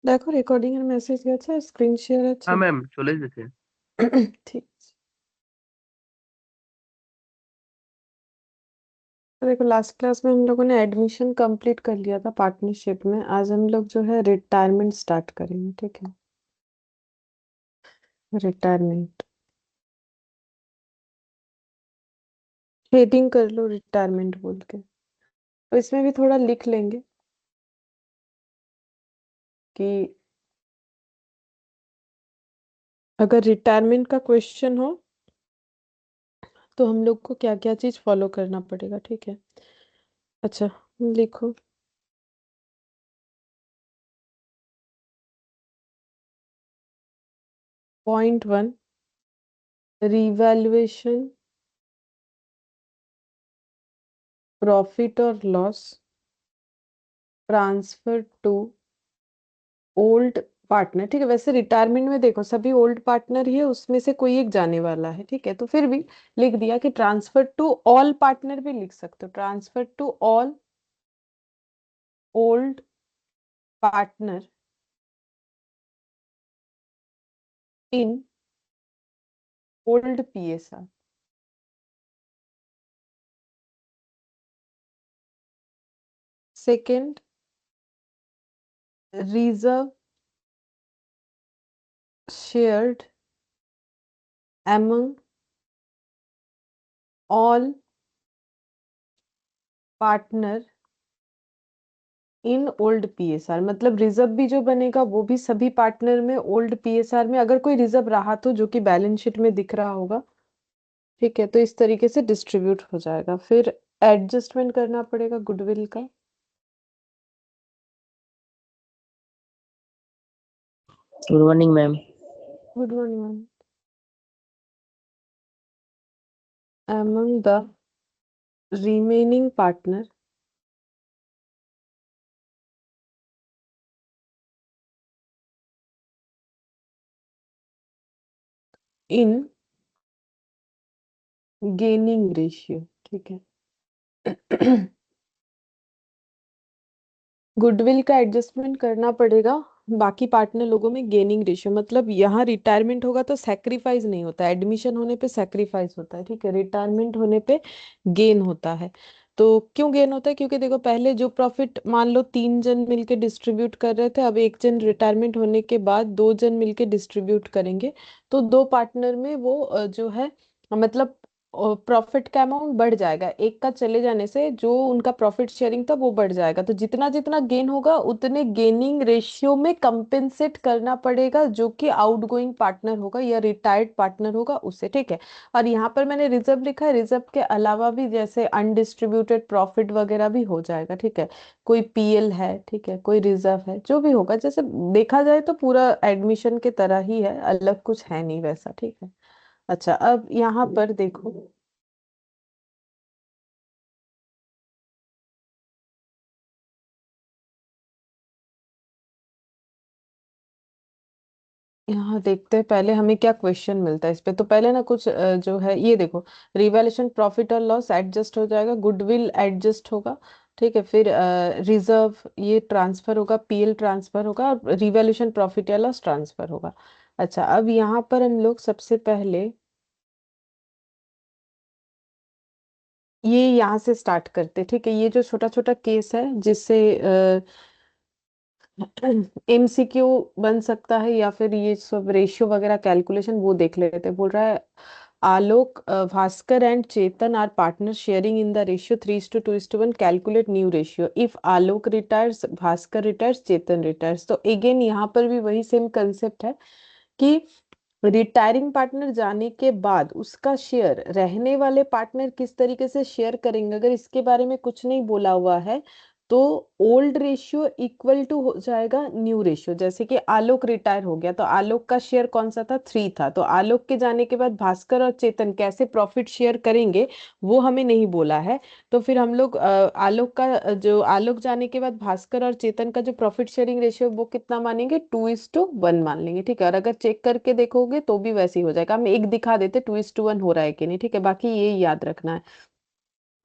দেখো রেকর্ডিং এর মেসেজ গেছে, স্ক্রিন শেয়ার আছে। হ্যাঁ ম্যাম, চলে এসেছে। ঠিক আছে। तो देखो लास्ट क्लास में हम लोगों ने एडमिशन कंप्लीट कर लिया था पार्टनरशिप में। आज हम लोग जो है रिटायरमेंट स्टार्ट करेंगे, ठीक है। रिटायरमेंट हेडिंग कर लो रिटायरमेंट बोल के। तो इसमें भी थोड़ा लिख लेंगे कि अगर रिटायरमेंट का क्वेश्चन हो तो हम लोग को क्या क्या चीज फॉलो करना पड़ेगा, ठीक है। अच्छा, लिखो। पॉइंट 1, रिवैल्यूएशन प्रॉफिट और loss transfer to old partner, ठीक है। वैसे रिटायरमेंट में देखो सभी ओल्ड पार्टनर ही है, उसमें से कोई एक जाने वाला है, ठीक है। तो फिर भी लिख दिया कि ट्रांसफर टू ऑल पार्टनर भी लिख सकते हो, transfer to all old partner in old PSR. Second, reserve shared among all partner in old PSR. मतलब रिजर्व भी जो बनेगा वो भी सभी पार्टनर में ओल्ड पीएसआर में, अगर कोई रिजर्व रहा तो, जो कि बैलेंस शीट में दिख रहा होगा, ठीक है। तो इस तरीके से डिस्ट्रीब्यूट हो जाएगा। फिर एडजस्टमेंट करना पड़ेगा गुडविल का। Good morning ma'am. Good morning. among the remaining partner in gaining ratio, ठीक है। गुडविल का एडजस्टमेंट करना पड़ेगा बाकी पार्टनर लोगों में गेनिंग रेशियो। मतलब यहाँ रिटायरमेंट होगा तो सैक्रिफाइस नहीं होता, एडमिशन होने पे सैक्रिफाइस होता है, ठीक है। रिटायरमेंट होने पे गेन होता है। तो क्यों गेन होता है? क्योंकि देखो पहले जो प्रॉफिट मान लो 3 जन मिलके डिस्ट्रीब्यूट कर रहे थे, अब एक जन रिटायरमेंट होने के बाद 2 जन मिलके डिस्ट्रीब्यूट करेंगे। तो दो पार्टनर में वो जो है मतलब प्रॉफिट का अमाउंट बढ़ जाएगा। एक का चले जाने से जो उनका प्रॉफिट शेयरिंग था वो बढ़ जाएगा। तो जितना जितना गेन होगा उतने गेनिंग रेशियो में कंपेंसेट करना पड़ेगा जो कि आउटगोइंग पार्टनर होगा या रिटायर्ड पार्टनर होगा उसे, ठीक है। और यहाँ पर मैंने रिजर्व लिखा है, रिजर्व के अलावा भी जैसे अनडिस्ट्रीब्यूटेड प्रॉफिट वगैरह भी हो जाएगा, ठीक है। कोई पीएल है, ठीक है, कोई रिजर्व है, जो भी होगा, जैसे देखा जाए तो पूरा एडमिशन के तरह ही है, अलग कुछ है नहीं वैसा, ठीक है। अच्छा, अब यहाँ पर देखो, यहाँ देखते हैं पहले हमें क्या क्वेश्चन मिलता है इस पे। तो पहले ना कुछ जो है ये देखो, रिवैल्यूएशन प्रॉफिट और लॉस एडजस्ट हो जाएगा, गुडविल एडजस्ट होगा, ठीक है। फिर रिजर्व ये ट्रांसफर होगा, पीएल ट्रांसफर होगा, और रिवैल्यूएशन प्रॉफिट या लॉस ट्रांसफर होगा। अच्छा, अब यहाँ पर हम लोग सबसे पहले ये यहाँ से स्टार्ट करते, ठीक है। ये जो छोटा छोटा केस है जिससे एमसीक्यू बन सकता है, या फिर ये सब रेशियो वगैरह कैलकुलेशन वो देख लेते हैं। बोल रहा है Alok, Bhaskar and Chetan are partner sharing in the ratio 3:2:1। Calculate new ratio if Alok retires, Bhaskar retires, Chetan retires. तो अगेन यहाँ पर भी वही सेम कंसेप्ट है कि रिटायरिंग पार्टनर जाने के बाद उसका शेयर रहने वाले पार्टनर किस तरीके से शेयर करेंगे, अगर इसके बारे में कुछ नहीं बोला हुआ है तो ओल्ड रेशियो इक्वल टू हो जाएगा न्यू रेशियो। जैसे कि आलोक रिटायर हो गया तो आलोक का शेयर कौन सा था? 3 था। तो आलोक के जाने के बाद भास्कर और चेतन कैसे प्रॉफिट शेयर करेंगे वो हमें नहीं बोला है। तो फिर हम लोग आलोक का जो आलोक जाने के बाद भास्कर और चेतन का जो प्रॉफिट शेयरिंग रेशियो वो कितना मानेंगे? 2:1 मान लेंगे, ठीक है। और अगर चेक करके देखोगे तो भी वैसे ही हो जाएगा। हम एक दिखा देते 2:1 हो रहा है कि नहीं, ठीक है। बाकी ये याद रखना है।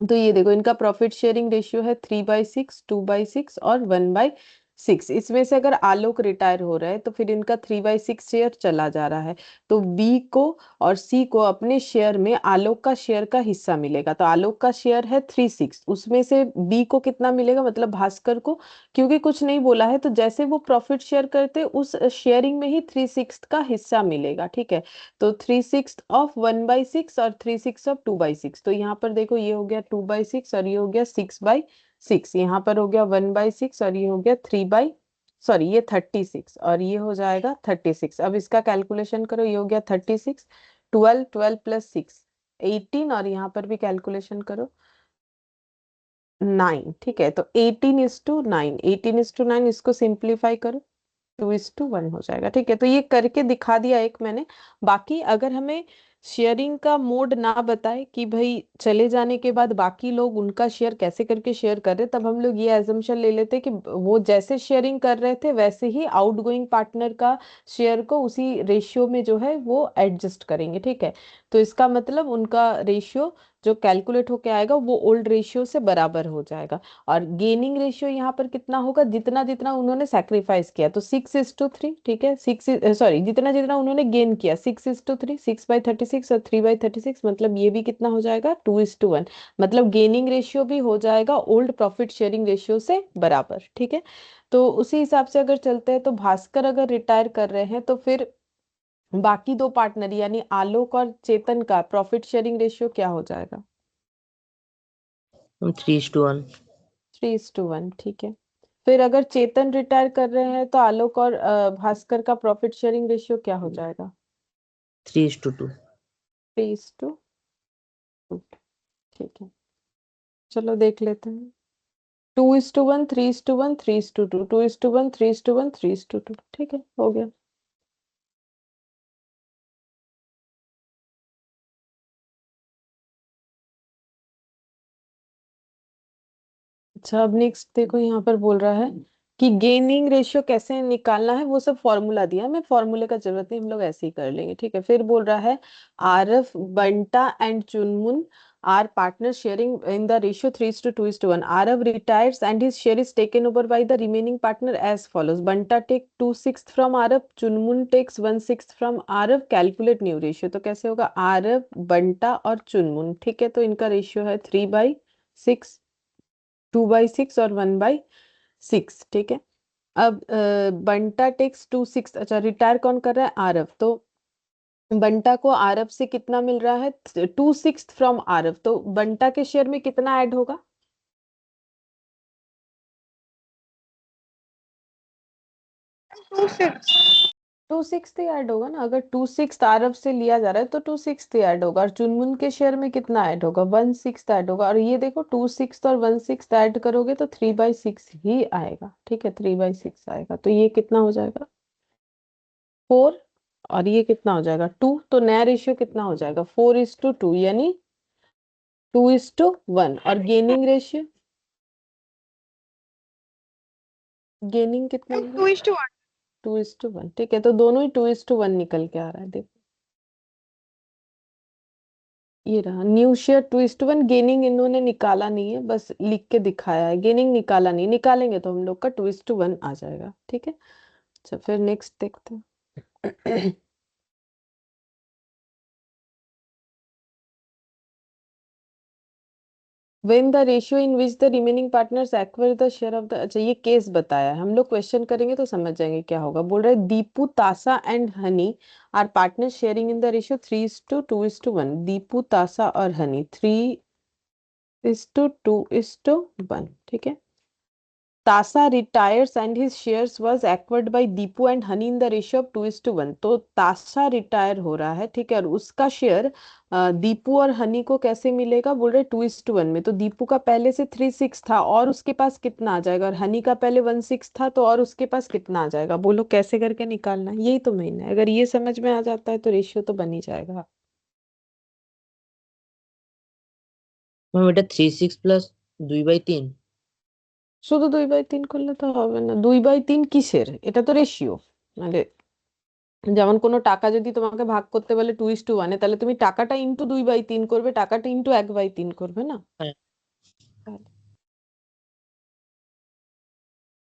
तो ये देखो इनका प्रॉफिट शेयरिंग रेशियो है 3/6, 2/6 और 1/6। 6, इसमें से अगर आलोक रिटायर हो रहा है तो फिर इनका 3/6 शेयर चला जा रहा है। तो बी को और सी को अपने शेयर में आलोक का शेयर का हिस्सा मिलेगा। तो आलोक का शेयर है 3/6, उसमें से बी को कितना मिलेगा, मतलब भास्कर को, क्योंकि कुछ नहीं बोला है तो जैसे वो प्रॉफिट शेयर करते उस शेयरिंग में ही 3/6 का हिस्सा मिलेगा। ठीक है, तो 3/6 ऑफ 1/6 और 3/6 ऑफ 2/6। तो यहाँ पर देखो ये हो गया 2/6 और ये हो गया 6/6, यहाँ पर हो गया 1/6 और ये हो गया 3/, ये 36 और ये हो जाएगा 36। अब इसका कैलकुलेशन करो, ये हो गया 36, 12, 12 प्लस 6 18, और यहाँ पर भी कैलकुलेशन करो 9। ठीक है, तो 18:9, 18:9, इसको सिंप्लीफाई करो 2:1 हो जाएगा। ठीक है, तो ये करके दिखा दिया एक मैंने। बाकी अगर हमें शेयरिंग का मोड ना बताए कि भाई चले जाने के बाद बाकी लोग उनका शेयर कैसे करके शेयर कर रहे, तब हम लोग ये एजम्पशन ले लेते कि वो जैसे शेयरिंग कर रहे थे वैसे ही आउटगोइंग पार्टनर का शेयर को उसी रेशियो में जो है वो एडजस्ट करेंगे। ठीक है, तो इसका मतलब उनका रेशियो जो कैलकुलेट होके आएगा वो ओल्ड रेशियो से बराबर हो जाएगा। और गेनिंग रेशियो यहाँ पर कितना होगा, जितना जितना उन्होंने सैक्रिफाइस किया, तो 6:3। ठीक है, जितना जितना उन्होंने गेन किया 6:3, 6/36 और 3/36, मतलब ये भी कितना हो जाएगा 2:1। मतलब गेनिंग रेशियो भी हो जाएगा ओल्ड प्रॉफिट शेयरिंग रेशियो से बराबर। ठीक है, तो उसी हिसाब से अगर चलते हैं तो भास्कर अगर रिटायर कर रहे हैं तो फिर बाकी दो पार्टनर यानी आलोक और चेतन का प्रॉफिट शेयरिंग रेशियो क्या हो जाएगा? मैम 3:1। 3:1। ठीक है, फिर अगर चेतन रिटायर कर रहे हैं तो आलोक और भास्कर का प्रॉफिट शेयरिंग रेशियो क्या हो जाएगा? 3:2। 3:2। ठीक है, चलो देख लेते हैं। 2:1, 3:1, 3:2, 2:1, 3:1, 3:2। ठीक है, हो गया। अच्छा, अब नेक्स्ट देखो यहाँ पर बोल रहा है कि गेनिंग रेशियो कैसे निकालना है, वो सब फॉर्मूला दिया है, मैं फॉर्मूले का जरूरत नहीं, हम लोग ऐसे ही कर लेंगे। ठीक है, फिर बोल रहा है Aarav, Banta and Chunmun are partner sharing in the ratio 3:2:1। Aarav retires and his share is taken over by the remaining partner as follows: Banta take 2/6 from Aarav, Chunmun takes 1/6 from Aarav, calculate new ratio. तो कैसे होगा, आरव, बंटा और चुनमुन। ठीक है, तो इनका रेशियो है 3/6, 2/6 और 1/6। ठीक है, अब बंटा टेक्स 2/6, अच्छा रिटायर कौन कर रहा है, आरव, तो बंटा को आरव से कितना मिल रहा है 2/6 फ्रॉम आरव, तो बंटा के शेयर में कितना ऐड होगा? 2/6 ही ऐड होगा ना, अगर 2/6 आरव से लिया जा रहा है तो 2/6 ही ऐड होगा। और चुनमुन के शेयर में कितना ऐड होगा, 1/6 ऐड होगा। और ये देखो 2/6 और 1/6 ऐड करोगे तो 3/6 ही आएगा। ठीक है, 3/6 आएगा, तो ये कितना हो जाएगा 4, और ये कितना हो जाएगा 2। तो नया रेशियो कितना हो जाएगा 4:2, यानी 2:1। और गेनिंग रेशियो, गेनिंग कितना होगा 2:1। ठीक है, तो दोनों ही 2:1 निकल के आ रहा है, देखो ये रहा न्यू शेयर 2:1। गेनिंग इन्होंने निकाला नहीं है, बस लिख के दिखाया है, गेनिंग निकाला नहीं, निकालेंगे तो हम लोग का 2:1 आ जाएगा। ठीक है, अच्छा फिर नेक्स्ट देखते हैं। when the ratio in which the remaining partners acquire the share of the, अच्छा ये केस बताया है, हम लोग क्वेश्चन करेंगे तो समझ जाएंगे क्या होगा। बोल रहे हैं Deepu, Tasa and Honey are partner sharing in the ratio 3:2:1। Deepu, Tasa और हनी 3:2:1। ठीक है, तासा retires and his shares was acquired by Deepu and honey in the ratio of 2:1। तो तासा रिटायर हो रहा है, ठीक है, और उसका शेयर दीपू और हनी को कैसे मिलेगा, बोल रहे 2:1 में। तो दीपू का पहले से 3/6 था और उसके पास कितना आ जाएगा, और हनी का पहले 1/6 था तो और उसके पास कितना आ जाएगा, बोलो कैसे करके निकालना है, यही तो मेन है। अगर ये समझ में आ जाता है तो रेशियो तो बन ही जाएगा। मैम এটা 3/6 প্লাস 2/3। শুধু 2/3 করলে তো হবে না, 2/3 কিসের, এটা তো রেশিও, মানে যেমন কোনো টাকা যদি তোমাকে ভাগ করতে বলে 2:1, তাহলে তুমি টাকাটা ইন্টু 2/3 করবে, টাকাটা ইন্টু 1/3 করবে না। হ্যাঁ।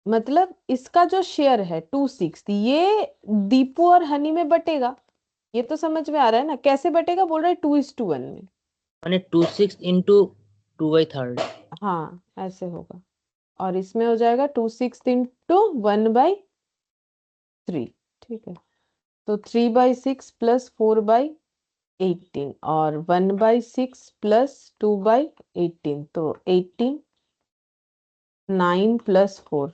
मतलब इसका जो शेयर है 2/6 ये दीपू और हनी में बटेगा। ये तो समझ में आ रहा है ना, कैसे बटेगा बोल रहा है 2:1 में। माने 2/6 इंटू 2/3। हाँ ऐसे होगा। और इसमें हो जाएगा 2/6 इंटू 1/3। ठीक है, तो 3/6 प्लस 4/18 और 1/6 प्लस 2/18, तो 18, 9 प्लस 4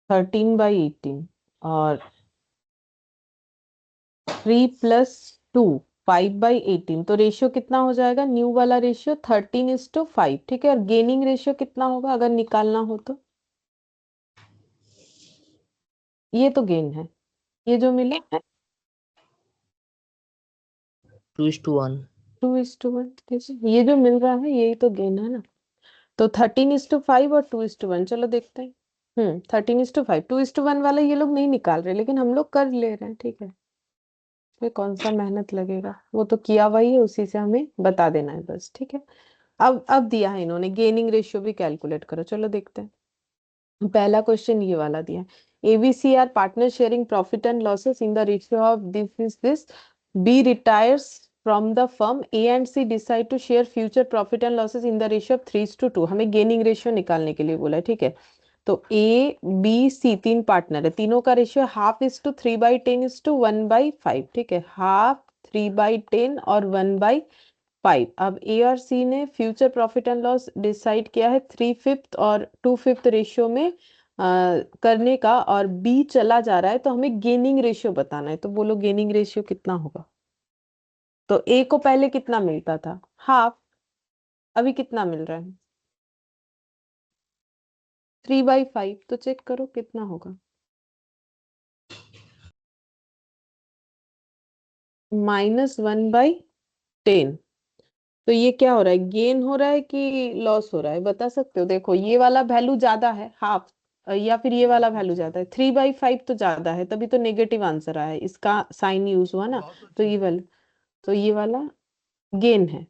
13/18 और 3 प्लस 2 5/18। तो रेशियो कितना हो जाएगा, न्यू वाला रेशियो 13:5। ठीक है, और गेनिंग रेशियो कितना होगा अगर निकालना हो तो, ये तो गेन है, ये जो मिला 2:1। 2:1। ठीक है, ये जो मिल रहा है यही तो गेन है ना। तो 13:5 और 2:1, चलो देखते हैं। 13:5, 2:1 वाला ये लोग नहीं निकाल रहे, लेकिन हम लोग कर ले रहे हैं। ठीक है, इसमें कौन सा मेहनत लगेगा, वो तो किया हुआ ही है, उसी से हमें बता देना है बस। ठीक है, अब दिया है इन्होंने गेनिंग रेशियो भी कैलकुलेट करो, चलो देखते हैं। पहला क्वेश्चन ये वाला दिया है, ABC are partner sharing profit and losses in the ratio of this B retires from the firm A and C decide to share future profit and losses in the ratio of 3:2। हमें gaining ratio निकालने के लिए बोला है। ठीक है, तो ए B सी तीन पार्टनर है, तीनों का रेशियो 1/2:3 बाई 10 टू 1/5। ठीक है, 1/2 3/10 और 1/5। अब ए और सी ने future profit and loss decide किया है 3/5 और 2/5 रेशियो में करने का, और बी चला जा रहा है, तो हमें गेनिंग रेशियो बताना है। तो बोलो गेनिंग रेशियो कितना होगा। तो ए को पहले कितना मिलता था, हाफ, अभी कितना मिल रहा है 3/5। तो चेक करो कितना होगा, -1/10। तो ये क्या हो रहा है, गेन हो रहा है कि लॉस हो रहा है, बता सकते हो। देखो ये वाला वैल्यू ज्यादा है हाफ, या फिर ये वाला वैल्यू ज्यादा है 3/5, तो ज्यादा है, तभी तो नेगेटिव आंसर आया है, इसका साइन यूज हुआ ना। तो ये वाला, तो ये वाला गेन है।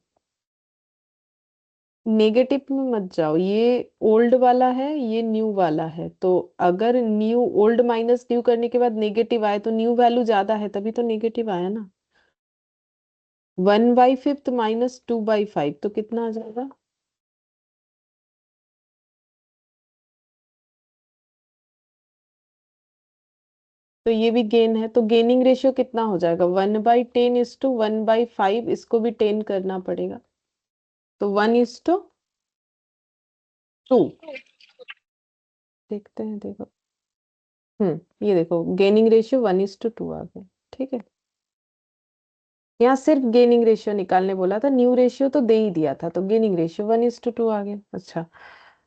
नेगेटिव में मत जाओ, ये ओल्ड वाला है, ये न्यू वाला है। तो अगर न्यू ओल्ड माइनस न्यू करने के बाद नेगेटिव आए, तो न्यू वैल्यू ज्यादा है, तभी तो नेगेटिव आया ना। 1/5 माइनस 2/5 तो कितना आ जाएगा, तो ये भी गेन है। तो गेनिंग रेशियो कितना हो जाएगा, 1/10 टू 1/5, इसको भी 10 करना पड़ेगा, तो 1:2। देखते हैं, देखो। ये देखो गेनिंग रेशियो 1:2 आ गया। ठीक है, यहाँ सिर्फ गेनिंग रेशियो निकालने बोला था, न्यू रेशियो तो दे ही दिया था, तो गेनिंग रेशियो 1:2 आ गया। अच्छा,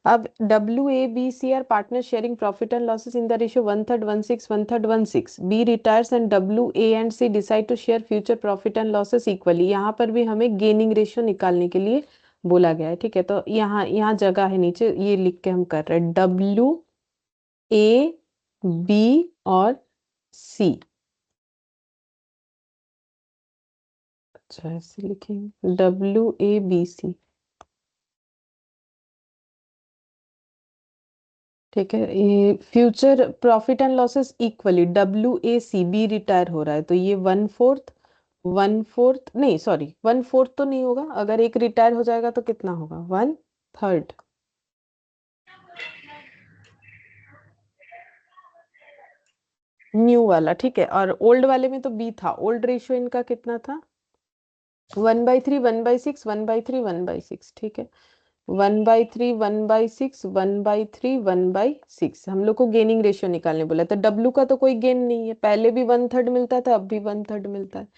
अब WABC are partner sharing profit and losses in the ratio 1/3 1/6 1/3 1/6। B retires and WA and C decide to share future profit and losses equally. यहाँ पर भी हमें गेनिंग रेशियो निकालने के लिए बोला गया है। ठीक है, तो यहाँ यहाँ जगह है नीचे, ये लिख के हम कर रहे हैं WAB और C। अच्छा ऐसे लिखेंगे WABC। ठीक है, ये future profit and losses equally WACB retire हो रहा है, तो ये 1/4, 1/4 नहीं, सॉरी 1/4 तो नहीं होगा, अगर एक रिटायर हो जाएगा तो कितना होगा, 1/3 न्यू वाला। ठीक है, और ओल्ड वाले में तो बी था, ओल्ड रेशियो इनका कितना था, 1/3 1/6 1/3 1/6। ठीक है, 1/3 1/6 1/3 1/6। हम लोग को गेनिंग रेशियो निकालने बोला था। डब्लू का तो कोई गेन नहीं है, पहले भी 1/3 मिलता था, अब भी 1/3 मिलता है।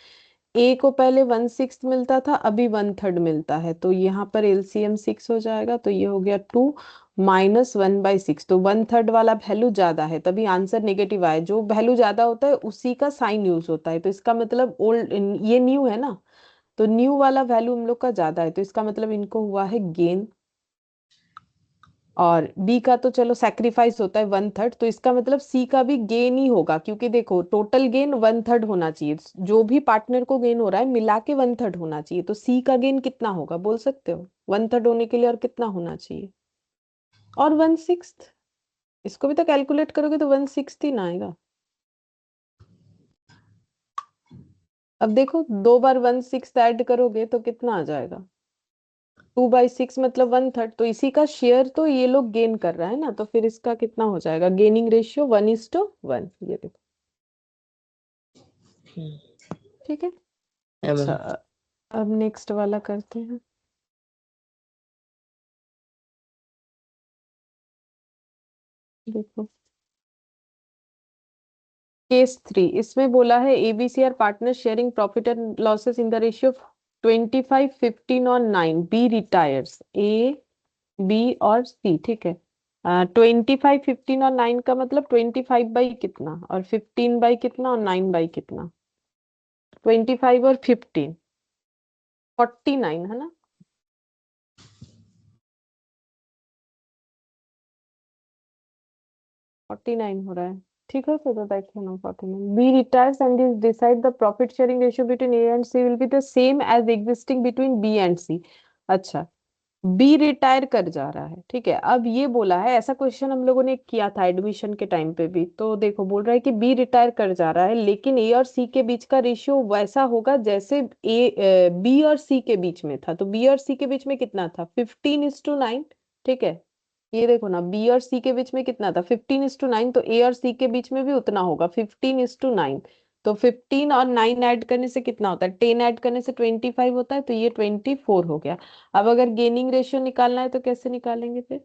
ए को पहले 1/6 मिलता था, अभी 1/3 मिलता है, तो यहाँ पर एलसीएम 6 हो जाएगा, तो ये हो गया 2 माइनस 1/6। तो 1/3 वाला वैल्यू ज्यादा है, तभी आंसर नेगेटिव आया। जो वैल्यू ज्यादा होता है उसी का साइन यूज होता है, तो इसका मतलब ओल्ड, ये न्यू है ना, तो न्यू वाला वैल्यू हम लोग का ज्यादा है, तो इसका मतलब इनको हुआ है गेन। और बी का तो चलो सेक्रीफाइस होता है 1/3, तो इसका मतलब सी का भी गेन ही होगा, क्योंकि देखो टोटल गेन 1/3 होना चाहिए, जो भी पार्टनर को गेन हो रहा है मिला के 1/3 होना चाहिए। तो सी का गेन कितना होगा बोल सकते हो, 1/3 होने के लिए और कितना होना चाहिए, और 1/6। इसको भी तो कैलकुलेट करोगे तो 116 आएगा। अब देखो 2 बार 1/6 ऐड करोगे तो कितना आ जाएगा, 2/6 मतलब 1/3, तो इसी का शेयर तो ये लोग गेन कर रहा है ना, तो फिर इसका कितना हो जाएगा, गेनिंग रेशियो 1:1, ये देखो। ठीक है। है अच्छा, मैम। अब नेक्स्ट वाला करते हैं। देखो केस 3, इसमें बोला है ABC are partner sharing profit and losses in the ratio 25, 15 और 9, बी रिटायर्स, ए बी और सी। ठीक है। 25, 15 और 9 का मतलब 25 बाई कितना और 15 बाई कितना और 9 बाई कितना, 25 और 15, 49 है ना। 49 हो रहा है। ठीक है, so that one of 49. B retires and is decide the profit sharing ratio between A and C will be the same as existing between B and C. अच्छा, बी रिटायर कर जा रहा है। ठीक है, अब ये बोला है, ऐसा क्वेश्चन हम लोगों ने किया था एडमिशन के टाइम पे भी, तो देखो बोल रहा है कि बी रिटायर कर जा रहा है लेकिन ए और सी के बीच का रेशियो वैसा होगा जैसे ए बी और सी के बीच में था। तो बी और सी के बीच में कितना था, 15:9। ठीक है, ये देखो ना, बी और सी के बीच में कितना था, 15:9, तो ए और सी के बीच में भी उतना होगा, 15:9। तो 15 और 9 ऐड करने से कितना होता है, 10 ऐड करने से 25 होता है, तो ये 24 हो गया। अब अगर गेनिंग रेशियो निकालना है तो कैसे निकालेंगे फिर,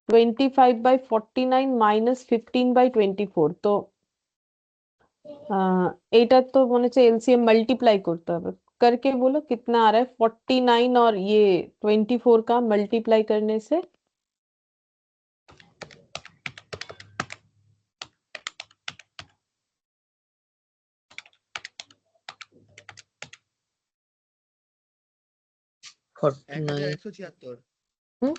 25/49 माइनस 15/24, तो এটা তো মনে হচ্ছে এলসিএম মাল্টিপ্লাই করতে হবে, करके बोलो कितना आ रहा है, 49 और ये 24 का मल्टीप्लाई करने से 49। 1176। हम्म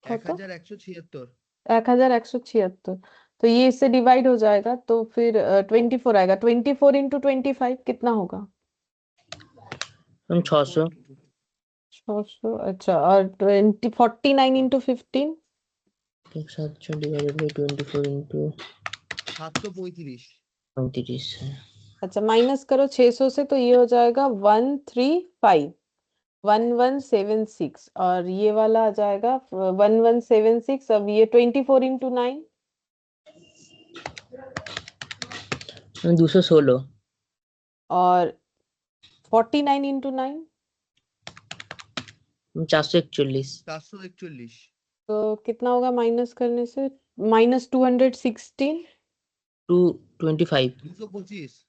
कत 1176। 1176, तो ये इससे डिवाइड हो जाएगा तो फिर 24 आएगा, 24 × 25 कितना होगा, मैम 600। 600। अच्छा, और 49 × 15, 700 डिवाइडेड बाई 24 इंटू 735। 35 है। अच्छा माइनस करो 600 से, तो ये हो जाएगा 135, 1176, और ये वाला आ जाएगा 1176। अब ये 24 × 9, मैम 216। और 49 × 9, 441। 441। तो कितना होगा माइनस करने से, -216, 225। 225।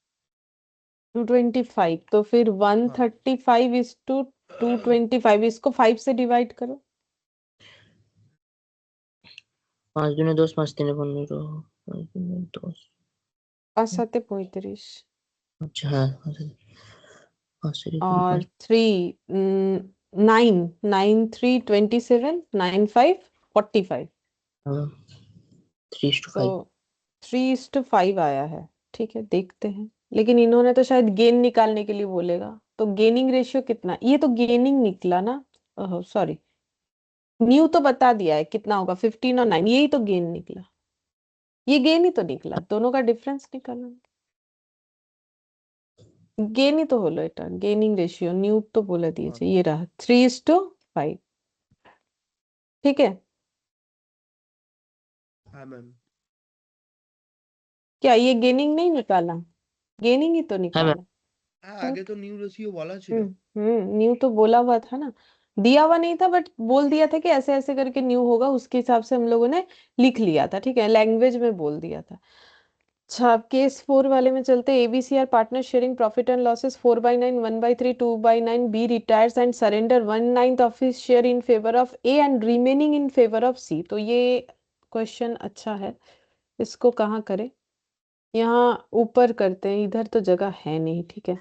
225, तो फिर हाँ 135:225, इसको 5 से डिवाइड करो। 5 दूने 10, 5 3 15, 5 दूने 10। 5 7 35, अच्छा हाँ, 5 से डिवाइड और 5। 3 9 9 3 27, 9 5 45, हाँ 3:5। तो 3:5 आया है। ठीक है, देखते हैं, लेकिन इन्होंने तो शायद गेन निकालने के लिए बोलेगा, तो गेनिंग रेशियो कितना, ये तो गेनिंग निकला ना, सॉरी, न्यू तो बता दिया है कितना होगा, 15 और 9, यही तो गेन निकला, ये गेन ही तो निकला, दोनों का डिफरेंस निकालना, गेन ही तो হলো এটা, गेनिंग रेशियो न्यू तो बोला दिए, ये रहा 3:5। ठीक है, हाँ मैम। क्या ये गेनिंग नहीं निकाला, गेनिंग ही तो हाँ मैम। निकाला। हाँ, तो আগে তো নিউ রেশিও বলা ছিল। न्यू तो बोला हुआ था ना, दिया हुआ नहीं था बट बोल दिया था कि ऐसे ऐसे करके न्यू होगा, उसके हिसाब से हम लोगों ने लिख लिया था। ठीक है, लैंग्वेज में बोल दिया था। अच्छा, अब केस 4 वाले में चलते हैं। ABC are partner sharing profit and losses 4/9, 1/3, 2/9, B retires and surrender 1/9 of his share in favour of A and remaining in favour of C. तो ये क्वेश्चन अच्छा है, इसको कहाँ करें, यहाँ ऊपर करते हैं, इधर तो जगह है नहीं। ठीक है,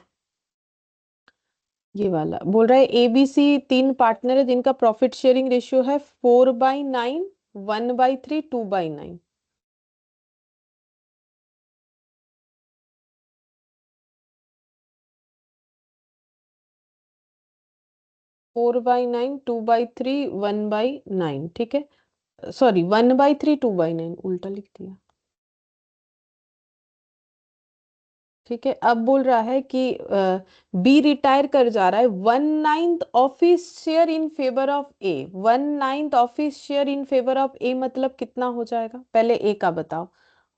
ये वाला बोल रहा है एबीसी 3 पार्टनर है जिनका प्रॉफिट शेयरिंग रेशियो है 4/9, 1/3, 2/9। 4/9, 2/3, 1/9। ठीक है, सॉरी 1/3 2/9 उल्टा लिख दिया। ठीक है, अब बोल रहा है कि बी रिटायर कर जा रहा है 1/9 of his share in favour of A. 1/9 of his share in favour of A मतलब कितना हो जाएगा, पहले ए का बताओ।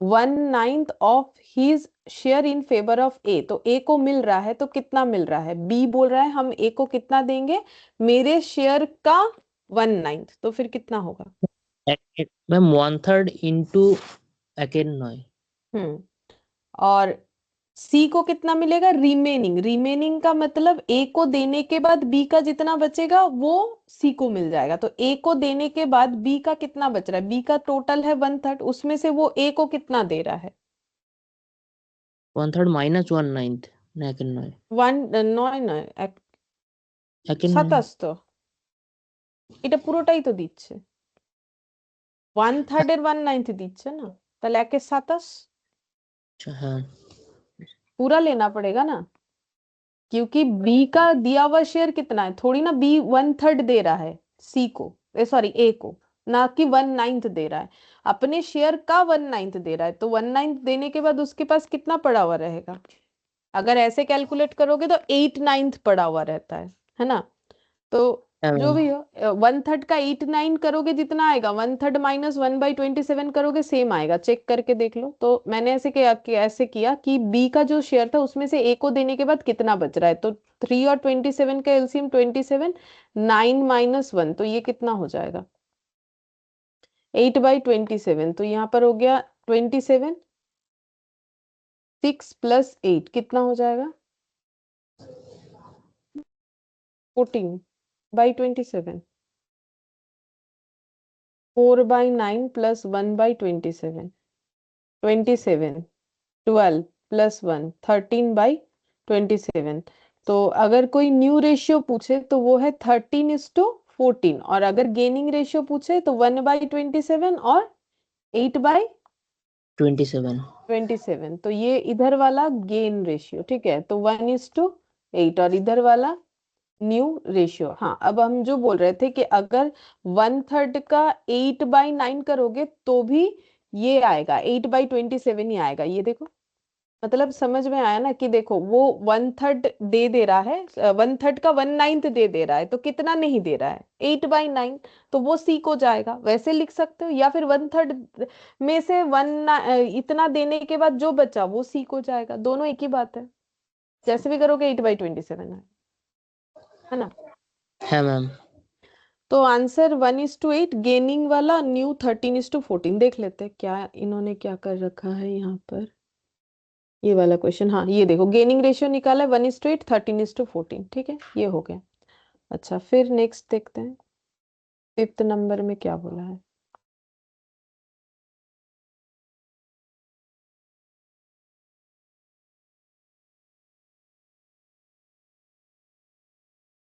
1/9 of his share in favour of A, तो ए को मिल रहा है तो कितना मिल रहा है, बी बोल रहा है हम ए को कितना देंगे, मेरे शेयर का 1/9, तो फिर कितना होगा। Ma'am 1/3 into एकेर नॉय। हम्म, और सी को कितना मिलेगा, रिमेनिंग। रिमेनिंग का मतलब ए को देने के बाद बी का जितना बचेगा वो सी को मिल जाएगा। तो ए को देने के बाद बी का कितना बच रहा है, बी का टोटल है 1/3, उसमें से वो ए को कितना दे रहा है। 1/3 माइनस 1/9 एकेर नॉय। वन নয় নয় এক একের নয়। 27 তো, এটা পুরোটাই তো দিচ্ছে, 1/3 এর 1/9 দিচ্ছে না, তাহলে 1/27 अच्छा हाँ। पूरा लेना पड़ेगा ना, क्योंकि बी का दिया हुआ शेयर कितना है, थोड़ी ना बी 1/3 दे रहा है सी को, सॉरी ए को, ना कि 1/9 दे रहा है, अपने शेयर का 1/9 दे रहा है, तो 1/9 देने के बाद उसके पास कितना पड़ा हुआ रहेगा, अगर ऐसे कैलकुलेट करोगे तो 8/9 पड़ा हुआ रहता है ना। तो हाँ जो मैम। भी हो 1/3 का 8/9 करोगे जितना आएगा, 1/3 माइनस 1/27 करोगे सेम आएगा, चेक करके देख लो। तो मैंने ऐसे किया कि बी का जो शेयर था उसमें से ए को देने के बाद कितना बच रहा है, तो 3 और 27 का एलसीएम 27, 9 माइनस 1, तो ये कितना हो जाएगा 8/27, तो यहाँ पर हो गया 27, 6 प्लस 8 कितना हो जाएगा 14/27, 4/9 प्लस 1/27, 27, 12 प्लस 1 13/27। तो अगर कोई न्यू रेशियो पूछे तो वो है 13:14, और अगर गेनिंग रेशियो पूछे तो 1/27 और 27। 8/27। तो ये इधर वाला गेन रेशियो, ठीक है, तो 1:8, और इधर वाला न्यू रेशियो। हाँ, अब हम जो बोल रहे थे कि अगर 1/3 का 8/9 करोगे तो भी ये आएगा 8/27 ही आएगा, ये देखो, मतलब समझ में आया ना, कि देखो वो 1/3 दे रहा है, 1/3 का 1/9 दे रहा है, तो कितना नहीं दे रहा है 8/9, तो वो सी को जाएगा, वैसे लिख सकते हो, या फिर 1/3 में से इतना देने के बाद जो बचा वो सी को जाएगा, दोनों एक ही बात है, जैसे भी करोगे 8/27 है ना। हाँ मैम। तो आंसर 1:8, गेनिंग वाला न्यू 13:14। देख लेते हैं क्या इन्होंने क्या कर रखा है यहाँ पर, ये वाला क्वेश्चन। हाँ ये देखो, गेनिंग रेशियो निकाला है 1:8, 13:14, ठीक है, ये हो गया। अच्छा, फिर नेक्स्ट देखते हैं, 5th नंबर में क्या बोला है।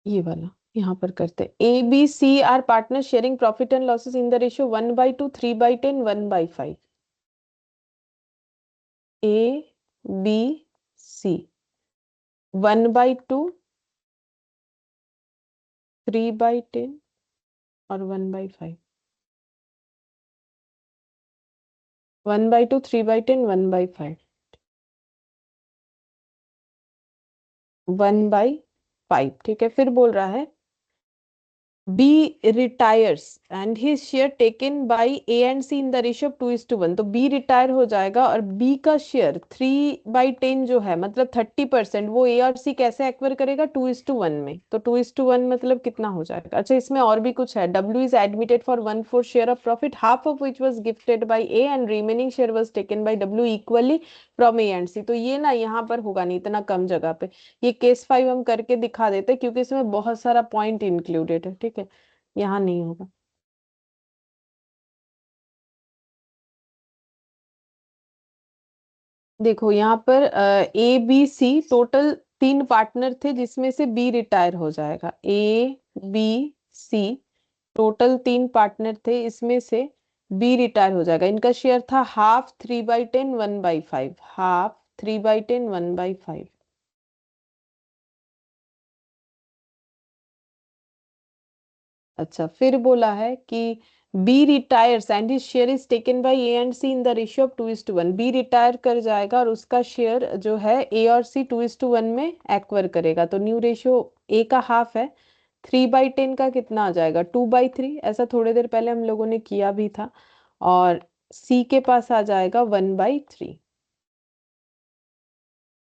ये वाला यहाँ पर करते हैं, A B C are partner sharing profit and losses in the ratio 1/2, 3/10, 1/5। A B C 1/2, 3/10 और 1/5, 1/2, 3/10, 1/5, 1/5, ठीक है। फिर बोल रहा है B retires and his share taken by A and C in the ratio of 2:1, तो B रिटायर हो जाएगा और B का शेयर 3/10 जो है, मतलब 30%, वो A और C कैसे एक्वायर करेगा 2:1 में, तो 2:1 मतलब कितना हो जाएगा। अच्छा, इसमें और भी कुछ है, W is admitted for 1/4 share of profit, half of which was gifted by A and remaining share was taken by W equally from A and C। तो ये ना यहाँ पर होगा नहीं इतना कम जगह पे, ये केस 5 हम करके दिखा देते क्योंकि इसमें बहुत सारा पॉइंट इंक्लूडेड है, ठीक है, यहाँ नहीं होगा। देखो यहाँ पर A B C total 3 partner थे जिसमें से बी रिटायर हो जाएगा, A B C total 3 partner थे, इसमें से बी रिटायर हो जाएगा, इनका शेयर था हाफ 3/10, 1/5, हाफ 3/10, 1/5। अच्छा, फिर बोला है कि B retires and his share is taken by A and C in the ratio of 2:1। B retire कर जाएगा और उसका शेयर जो है ए और सी 2:1 में एक्वायर करेगा। तो न्यू रेशियो ए का हाफ है, 3/10 का कितना आ जाएगा, 2/3। ऐसा थोड़ी देर पहले हम लोगों ने किया भी था। और सी के पास आ जाएगा 1/3।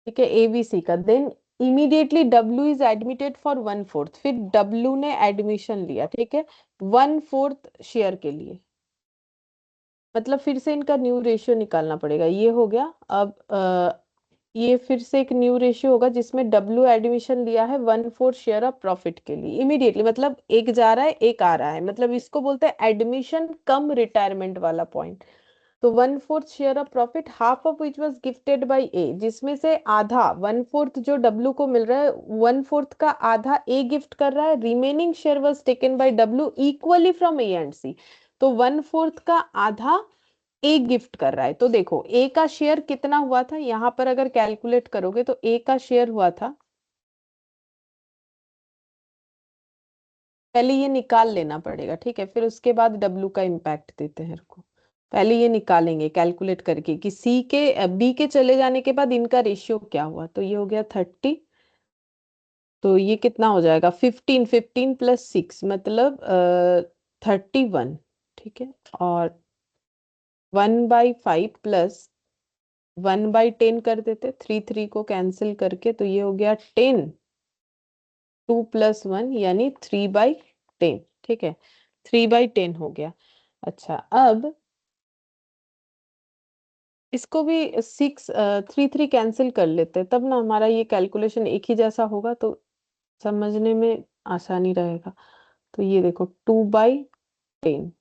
ठीक है, एबीसी का। Then immediately W is admitted for 1/4। फिर डब्ल्यू ने एडमिशन लिया, ठीक है, 1/4 शेयर के लिए। मतलब फिर से इनका न्यू रेशियो निकालना पड़ेगा। ये हो गया। अब ये फिर से एक न्यू रेशियो होगा जिसमें डब्ल्यू एडमिशन लिया है 1/4 शेयर ऑफ प्रॉफिट के लिए इमीडिएटली। मतलब एक जा रहा है एक आ रहा है, मतलब इसको बोलते हैं एडमिशन कम रिटायरमेंट वाला पॉइंट। तो 1/4 share of profit, half of which was gifted by A, जिसमें से आधा 1/4 जो डब्ल्यू को मिल रहा है, 1/4 का आधा ए गिफ्ट कर रहा है। Remaining share was taken by W equally from A and C. तो 1/4 का आधा ए गिफ्ट कर रहा है। तो देखो ए का शेयर कितना हुआ था, यहां पर अगर कैलकुलेट करोगे तो ए का शेयर हुआ था, पहले ये निकाल लेना पड़ेगा, ठीक है, फिर उसके बाद डब्ल्यू का इम्पैक्ट देते हैं को। पहले ये निकालेंगे कैलकुलेट करके कि सी के बी के चले जाने के बाद इनका रेशियो क्या हुआ। तो ये हो गया 30। तो ये कितना हो जाएगा, 15, 15 + 6 मतलब 31। ठीक है, और 1/5 + 1/10 कर देते, 3 3 को कैंसिल करके। तो ये हो गया 10, 2 + 1 यानी 3/10। ठीक है, 3/10 हो गया। अच्छा, अब इसको भी 6 3 3 कैंसिल कर लेते हैं, तब ना हमारा ये कैलकुलेशन एक ही जैसा होगा, तो समझने में आसानी रहेगा। तो ये देखो 2/10,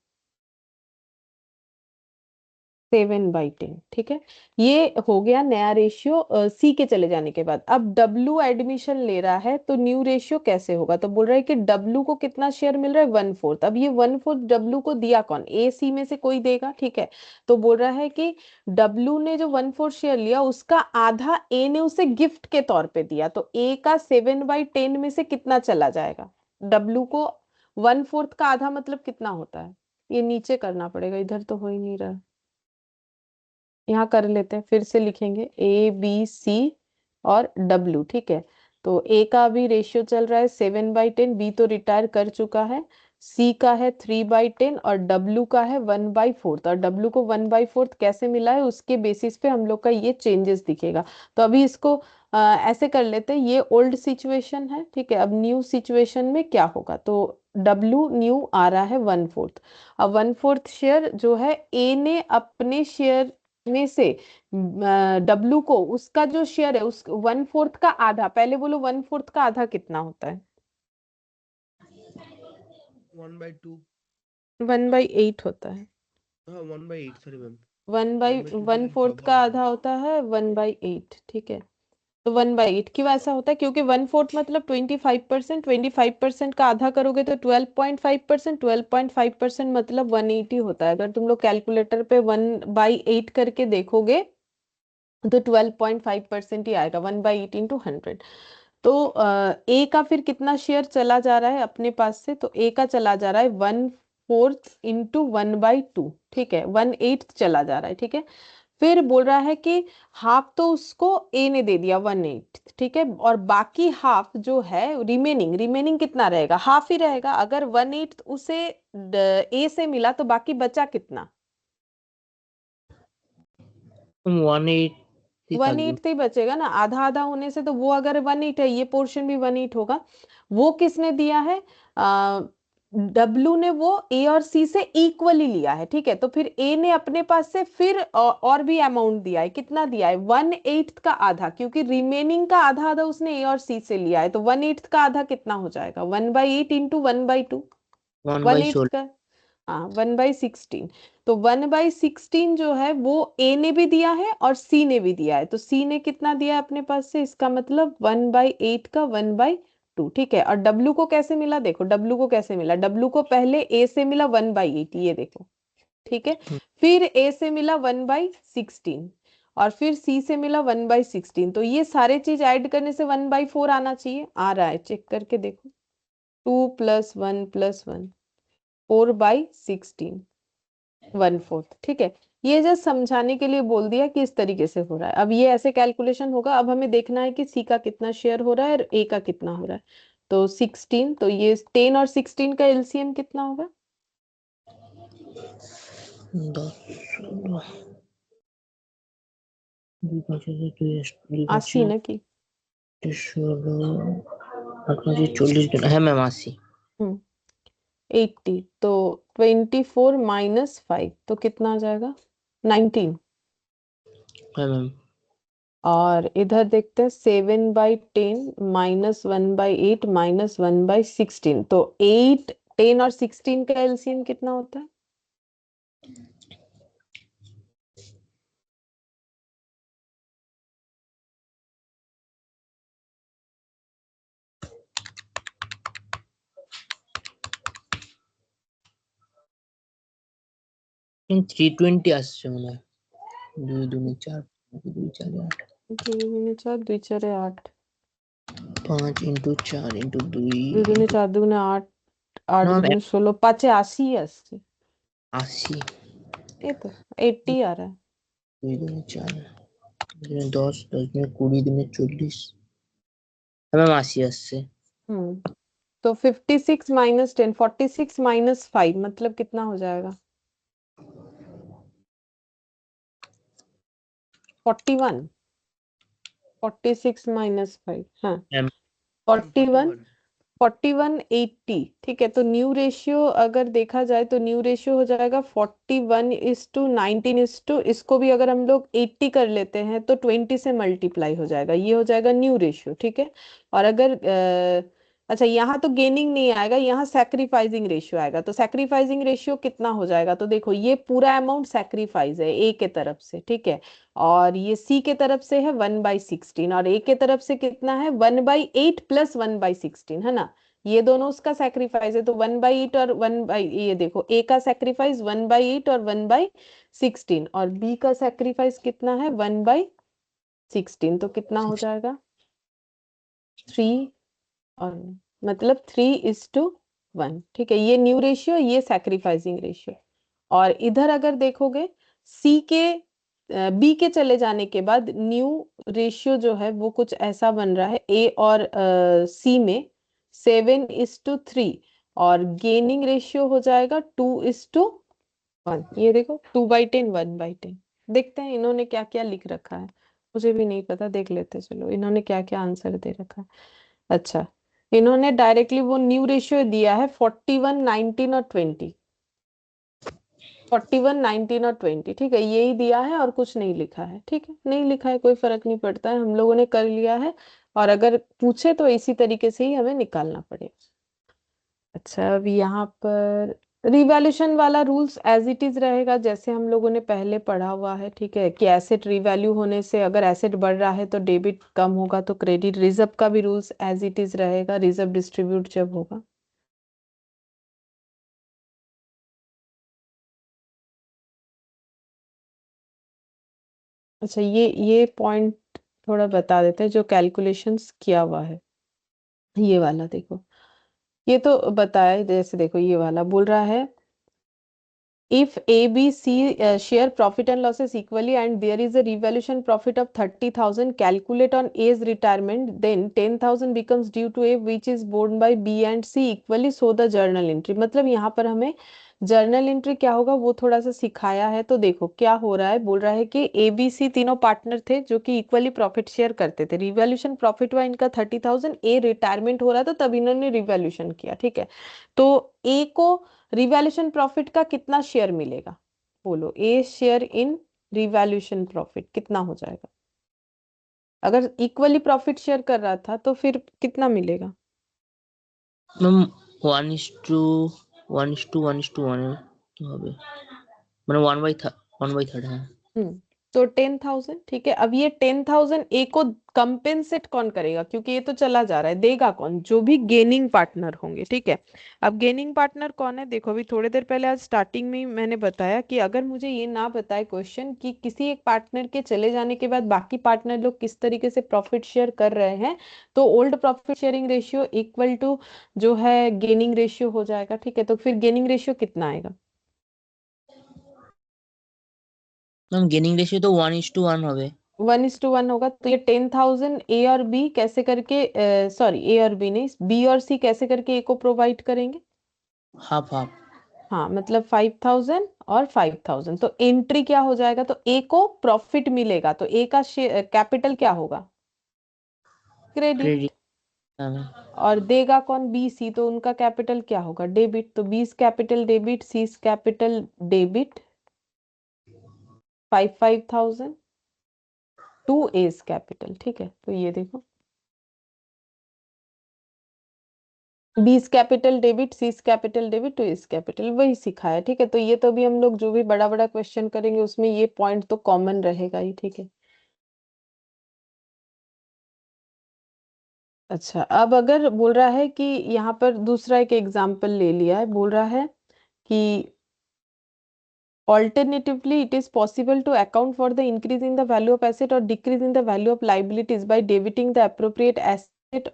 7/10। ठीक है, ये हो गया नया रेशियो सी के चले जाने के बाद। अब डब्ल्यू एडमिशन ले रहा है तो न्यू रेशियो कैसे होगा। तो बोल रहा है कि डब्ल्यू को कितना शेयर मिल रहा है, 1/4। अब ये 1/4 डब्ल्यू को दिया कौन, ए सी में से कोई देगा, ठीक है। तो बोल रहा है कि डब्ल्यू ने जो 1/4 शेयर लिया उसका आधा ए ने उसे गिफ्ट के तौर पे दिया। तो ए का 7/10 में से कितना चला जाएगा, डब्ल्यू को 1/4 का आधा मतलब कितना होता है। ये नीचे करना पड़ेगा, इधर तो हो ही नहीं रहा। यहाँ कर लेते हैं, फिर से लिखेंगे ए बी सी और डब्ल्यू। ठीक है, तो ए का भी रेशियो चल रहा है 7/10, बी तो रिटायर कर चुका है, सी का है 3/10 और डब्ल्यू का है 1/4। और डब्ल्यू को 1/4 कैसे मिला है उसके बेसिस पे हम लोग का ये चेंजेस दिखेगा। तो अभी इसको ऐसे कर लेते हैं, ये ओल्ड सिचुएशन है, ठीक है। अब न्यू सिचुएशन में क्या होगा, तो डब्ल्यू न्यू आ रहा है 1/4। अब 1/4 शेयर जो है ए ने अपने शेयर में से डब्लू को उसका जो शेयर है उस 1/4 का आधा, पहले बोलो 1/4 का आधा कितना होता है, 1/2। 1/8 होता है। हाँ 1/8, सॉरी मैम। वन बाई 1/2 के वन साथ फोर्थ ड्रॉप का हो गया। आधा होता है 1/8। ठीक है, तो 1/8 क्यों ऐसा होता है, क्योंकि 1/4 मतलब 25%, 25% का आधा करोगे तो 12.5%, 12.5% मतलब 180 होता है। अगर तुम लोग कैलकुलेटर पे 1/8 करके देखोगे तो 12.5% ही आएगा, 1/8 × 100। तो ए का फिर कितना शेयर चला जा रहा है अपने पास से, तो ए का चला जा रहा है 1/4 × 1/2। ठीक है, 1/8 चला जा रहा है। ठीक है, फिर बोल रहा है कि हाफ तो उसको ए ने दे दिया 1/8। ठीक है, और बाकी हाफ जो है रिमेनिंग, रिमेनिंग कितना रहेगा, हाफ ही रहेगा। अगर 1/8 उसे ए से मिला तो बाकी बचा कितना, 1/8 ही था 1/8 गिफ्ट। तो ही बचेगा ना, आधा आधा होने से। तो वो अगर 1/8 है, ये पोर्शन भी 1/8 होगा। वो किसने दिया है, डब्लू ने। वो ए और सी से इक्वली लिया है, ठीक है। तो फिर ए ने अपने पास से फिर और भी अमाउंट दिया है, कितना दिया है, 1/8 का आधा, क्योंकि रिमेनिंग का आधा आधा उसने ए और सी से लिया है। तो 1/8 का आधा कितना हो जाएगा, 1/8 × 1/2, 1/8 1/16। का, हाँ 1/16। तो 1/16 जो है वो ए ने भी दिया है और सी ने भी दिया है। तो सी ने कितना दिया है अपने पास से, इसका मतलब 1/8 का 1/2। ठीक है, और डब्ल्यू को कैसे मिला, देखो डब्ल्यू को कैसे मिला, डब्ल्यू को पहले ए से मिला 1/8, ये देखो। ठीक है, फिर ए से मिला 1/16 और फिर सी से मिला 1/16। तो ये सारे चीज ऐड करने से 1/4 आना चाहिए, आ रहा है, चेक करके देखो, 2 + 1 + 1। 4/16, 1/4। ठीक है, ये जस्ट समझाने के लिए बोल दिया कि इस तरीके से हो रहा है। अब ये ऐसे कैलकुलेशन होगा। अब हमें देखना है कि सी का कितना शेयर हो रहा है और ए का कितना हो रहा है। तो 16, तो ये 10 और 16 का एलसीएम कितना होगा? 80 ना कि 40 है मैम, 80। 80, तो 24 माइनस 5 तो कितना आ जाएगा? 19। है मैम। और इधर देखते हैं 7/10 माइनस 1/8 माइनस 1/16, तो 8, 10 और 16 का एलसीएम कितना होता है? इन 320 আসছে মনে হয়। 2 2 4 2 4 8 2 4 2 4 8, 5 into 4 into 2 2 2 4 2 8, 8 ना 2 16, 5 80 80। 80। ये तो 80 आ रहा है। 2 2 4 10 10 20 40 है मैम, 80 আসছে। तो 56 माइनस 10, 46 माइनस 5 मतलब कितना हो जाएगा? 41। 46 माइनस 5, हाँ, मैम 41। 41। 4180। ठीक है, तो न्यू रेशियो अगर देखा जाए तो न्यू रेशियो हो जाएगा 41:19। इसको भी अगर हम लोग 80 कर लेते हैं तो 20 से मल्टीप्लाई हो जाएगा, ये हो जाएगा न्यू रेशियो। ठीक है, और अगर अच्छा, यहाँ तो गेनिंग नहीं आएगा, यहाँ सैक्रिफाइसिंग रेशियो आएगा। तो सैक्रिफाइसिंग रेशियो कितना हो जाएगा? तो देखो, ये पूरा अमाउंट सैक्रिफाइस है ए के तरफ से। ठीक है, और ये सी के तरफ से है 1/16, और ए के तरफ से कितना है? 1/8 प्लस 1/16, है ना? ये दोनों उसका सैक्रिफाइस है, तो 1/8 और 1 ये देखो, ए का सैक्रिफाइस 1/8 और 1/16, और बी का सैक्रिफाइस कितना है? 1/16, तो कितना हो जाएगा? 3, और मतलब 3:1। ठीक है, ये न्यू रेशियो, ये सैक्रिफाइसिंग रेशियो। और इधर अगर देखोगे, सी के बी के चले जाने के बाद न्यू रेशियो जो है वो कुछ ऐसा बन रहा है, ए और सी में 7:3, और गेनिंग रेशियो हो जाएगा 2:1। ये देखो, 2/10 1/10। देखते हैं इन्होंने क्या क्या लिख रखा है, मुझे भी नहीं पता, देख लेते हैं। चलो, इन्होंने क्या क्या आंसर दे रखा है। अच्छा, इन्होंने डायरेक्टली वो न्यू रेशियो दिया है 41 19 और 20। 41 19 और 20, ठीक है, यही दिया है और कुछ नहीं लिखा है। ठीक है, नहीं लिखा है कोई फर्क नहीं पड़ता है, हम लोगों ने कर लिया है। और अगर पूछे तो इसी तरीके से ही हमें निकालना पड़ेगा। अच्छा, अब यहाँ पर रिवैल्यूएशन वाला रूल्स एज इट इज रहेगा, जैसे हम लोगों ने पहले पढ़ा हुआ है। ठीक है, कि एसेट रिवैल्यू होने से अगर एसेट बढ़ रहा है तो डेबिट कम होगा तो क्रेडिट। रिजर्व का भी रूल्स एज इट इज रहेगा, रिजर्व डिस्ट्रीब्यूट जब होगा। अच्छा, ये पॉइंट थोड़ा बता देते हैं जो कैलकुलेशंस किया हुआ है। ये वाला देखो, ये तो बताया है, जैसे देखो ये वाला बोल रहा है, if A, B, C share profit and losses equally and there is a revaluation profit of 30,000, calculate on A's retirement, then 10,000 becomes due to A which is borne by B and C equally, so the journal entry। मतलब यहाँ पर हमें journal entry क्या होगा वो थोड़ा सा सिखाया है। तो देखो क्या हो रहा है, बोल रहा है कि ए बी सी तीनों पार्टनर थे जो कि इक्वली प्रॉफिट शेयर करते थे। रिवैल्यूएशन प्रॉफिट हुआ इनका 30,000, ए रिटायरमेंट हो रहा था तब इन्होंने रिवैल्यूएशन किया। ठीक है, तो ए को रिवैल्यूएशन प्रॉफिट का कितना शेयर मिलेगा? बोलो, ए शेयर इन रिवैल्यूएशन प्रॉफिट कितना हो जाएगा? अगर इक्वली प्रॉफिट शेयर कर रहा था तो फिर कितना मिलेगा? मैम 1:1:1:1 হবে, মানে 1/3 হ্যাঁ। तो 10,000, ठीक है। अब ये 10,000 ए को कंपेंसेट कौन करेगा, क्योंकि ये तो चला जा रहा है, देगा कौन, जो भी गेनिंग पार्टनर होंगे, ठीक है। अब गेनिंग पार्टनर कौन है, देखो अभी थोड़ी देर पहले आज स्टार्टिंग में ही मैंने बताया कि अगर मुझे ये ना बताए क्वेश्चन कि किसी एक पार्टनर के चले जाने के बाद बाकी पार्टनर लोग किस तरीके से प्रॉफिट शेयर कर रहे हैं, तो old profit sharing ratio equal to जो है गेनिंग रेशियो हो जाएगा, ठीक है। तो फिर गेनिंग रेशियो कितना आएगा? मैम गेनिंग रेशियो तो 1:1 হবে। 1:1 होगा। तो ये 10,000 ए और बी कैसे करके, सॉरी ए और बी नहीं, बी और सी कैसे करके ए को प्रोवाइड करेंगे? Half half. हाँ, मतलब 5,000 और 5,000, तो एंट्री क्या हो जाएगा, तो ए को प्रॉफिट मिलेगा, तो ए का कैपिटल क्या होगा? क्रेडिट। क्रेडिट। हाँ मैम। और देगा कौन? बी सी, तो उनका कैपिटल क्या होगा? डेबिट। तो B's capital debit, C's capital debit, 5,000 to A's capital, ठीक है। तो ये देखो, B's capital debit, C's capital debit, to A's capital, वही सिखाया, ठीक है। तो ये तो भी हम लोग जो भी बड़ा बड़ा क्वेश्चन करेंगे उसमें ये पॉइंट तो कॉमन रहेगा ही, ठीक है। अच्छा, अब अगर बोल रहा है कि यहाँ पर दूसरा एक एग्जाम्पल ले लिया है, बोल रहा है कि alternatively it is possible to account for the increase in the value of asset or decrease in the value of liabilities by debiting the appropriate asset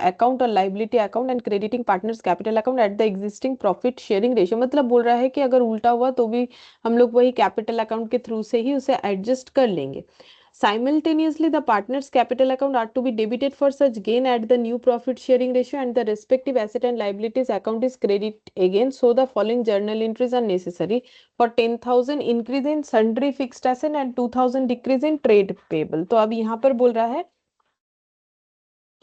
account or liability account and crediting partners capital account at the existing profit sharing ratio। मतलब बोल रहा है कि अगर उल्टा हुआ तो भी हम लोग वही कैपिटल अकाउंट के थ्रू से ही उसे एडजस्ट कर लेंगे। Simultaneously, the partner's capital account are to be debited for such gain at the new profit sharing ratio and the respective asset and liabilities account is credit again. So the following journal entries are necessary for 10,000 increase in sundry fixed asset and 2,000 decrease in trade payable। तो अब यहाँ पर बोल रहा है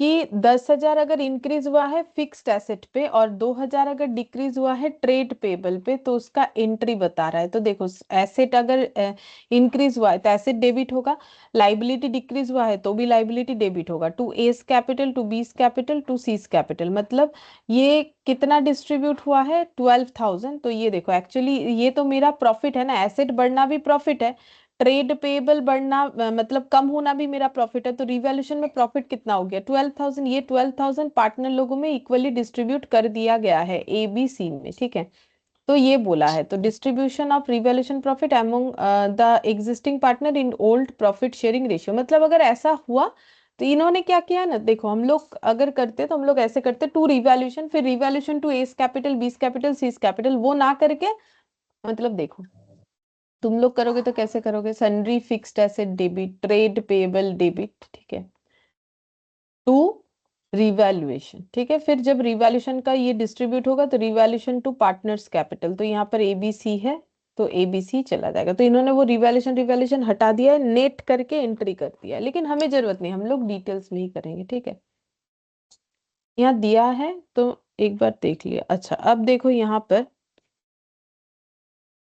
कि 10,000 अगर increase हुआ है फिक्स्ड एसेट पे और 2,000 अगर डिक्रीज हुआ है ट्रेड पेबल पे, तो उसका एंट्री बता रहा है। तो देखो, एसेट अगर इंक्रीज हुआ है तो एसेट डेबिट होगा, लाइबिलिटी डिक्रीज हुआ है तो भी लाइबिलिटी डेबिट होगा, to A's capital, to B's capital, to C's capital. मतलब ये कितना डिस्ट्रीब्यूट हुआ है? 12,000। तो ये देखो, एक्चुअली ये तो मेरा प्रॉफिट है ना, एसेट बढ़ना भी प्रॉफिट है, ट्रेड पेबल बढ़ना मतलब कम होना भी मेरा प्रॉफिट है। तो रिवैल्यूएशन में प्रॉफिट कितना हो गया? 12,000। ये 12,000 पार्टनर लोगों में इक्वली डिस्ट्रीब्यूट कर दिया गया है ए बी सी में, ठीक है। तो ये बोला है, तो distribution of revaluation profit among the existing partner in old profit sharing ratio. मतलब अगर ऐसा हुआ तो इन्होंने क्या किया ना, देखो हम लोग अगर करते तो हम लोग ऐसे करते, टू रिवैल्यूएशन, फिर revaluation to A's capital, B's capital, C's capital, वो ना करके, मतलब देखो तुम लोग करोगे तो कैसे करोगे? Sundry fixed asset debit, trade payable debit, ठीक है, टू रिवैल्यूएशन, ठीक है। फिर जब रिवैल्यूएशन का ये डिस्ट्रीब्यूट होगा तो रिवैल्यूएशन टू पार्टनर्स कैपिटल, तो यहाँ पर एबीसी है तो एबीसी चला जाएगा। तो इन्होंने वो रिवैल्यूएशन रिवैल्यूएशन हटा दिया है, नेट करके एंट्री कर दिया है, लेकिन हमें जरूरत नहीं, हम लोग डिटेल्स में ही करेंगे, ठीक है। यहाँ दिया है तो एक बार देख लिया। अच्छा, अब देखो यहाँ पर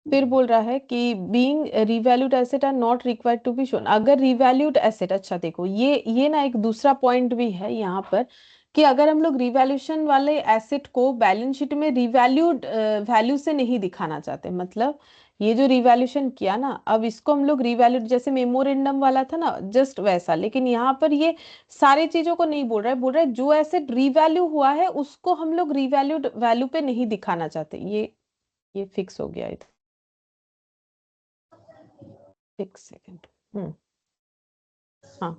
फिर बोल रहा है कि being revalued asset are not required to be shown. अगर रिवैल्यूड एसेट, अच्छा देखो ये ना एक दूसरा पॉइंट भी है यहाँ पर कि अगर हम लोग रिवैल्यूएशन वाले एसेट को बैलेंस शीट में रिवैल्यूड वैल्यू से नहीं दिखाना चाहते, मतलब ये जो रिवैल्यूएशन किया ना, अब इसको हम लोग रिवैल्यूड, जैसे मेमोरेंडम वाला था ना जस्ट वैसा, लेकिन यहाँ पर ये सारी चीजों को नहीं बोल रहा है, बोल रहा है जो एसेट रिवैल्यू हुआ है उसको हम लोग रिवैल्यूड वैल्यू पे नहीं दिखाना चाहते। ये फिक्स हो गया इधर, एक सेकेंड। हाँ,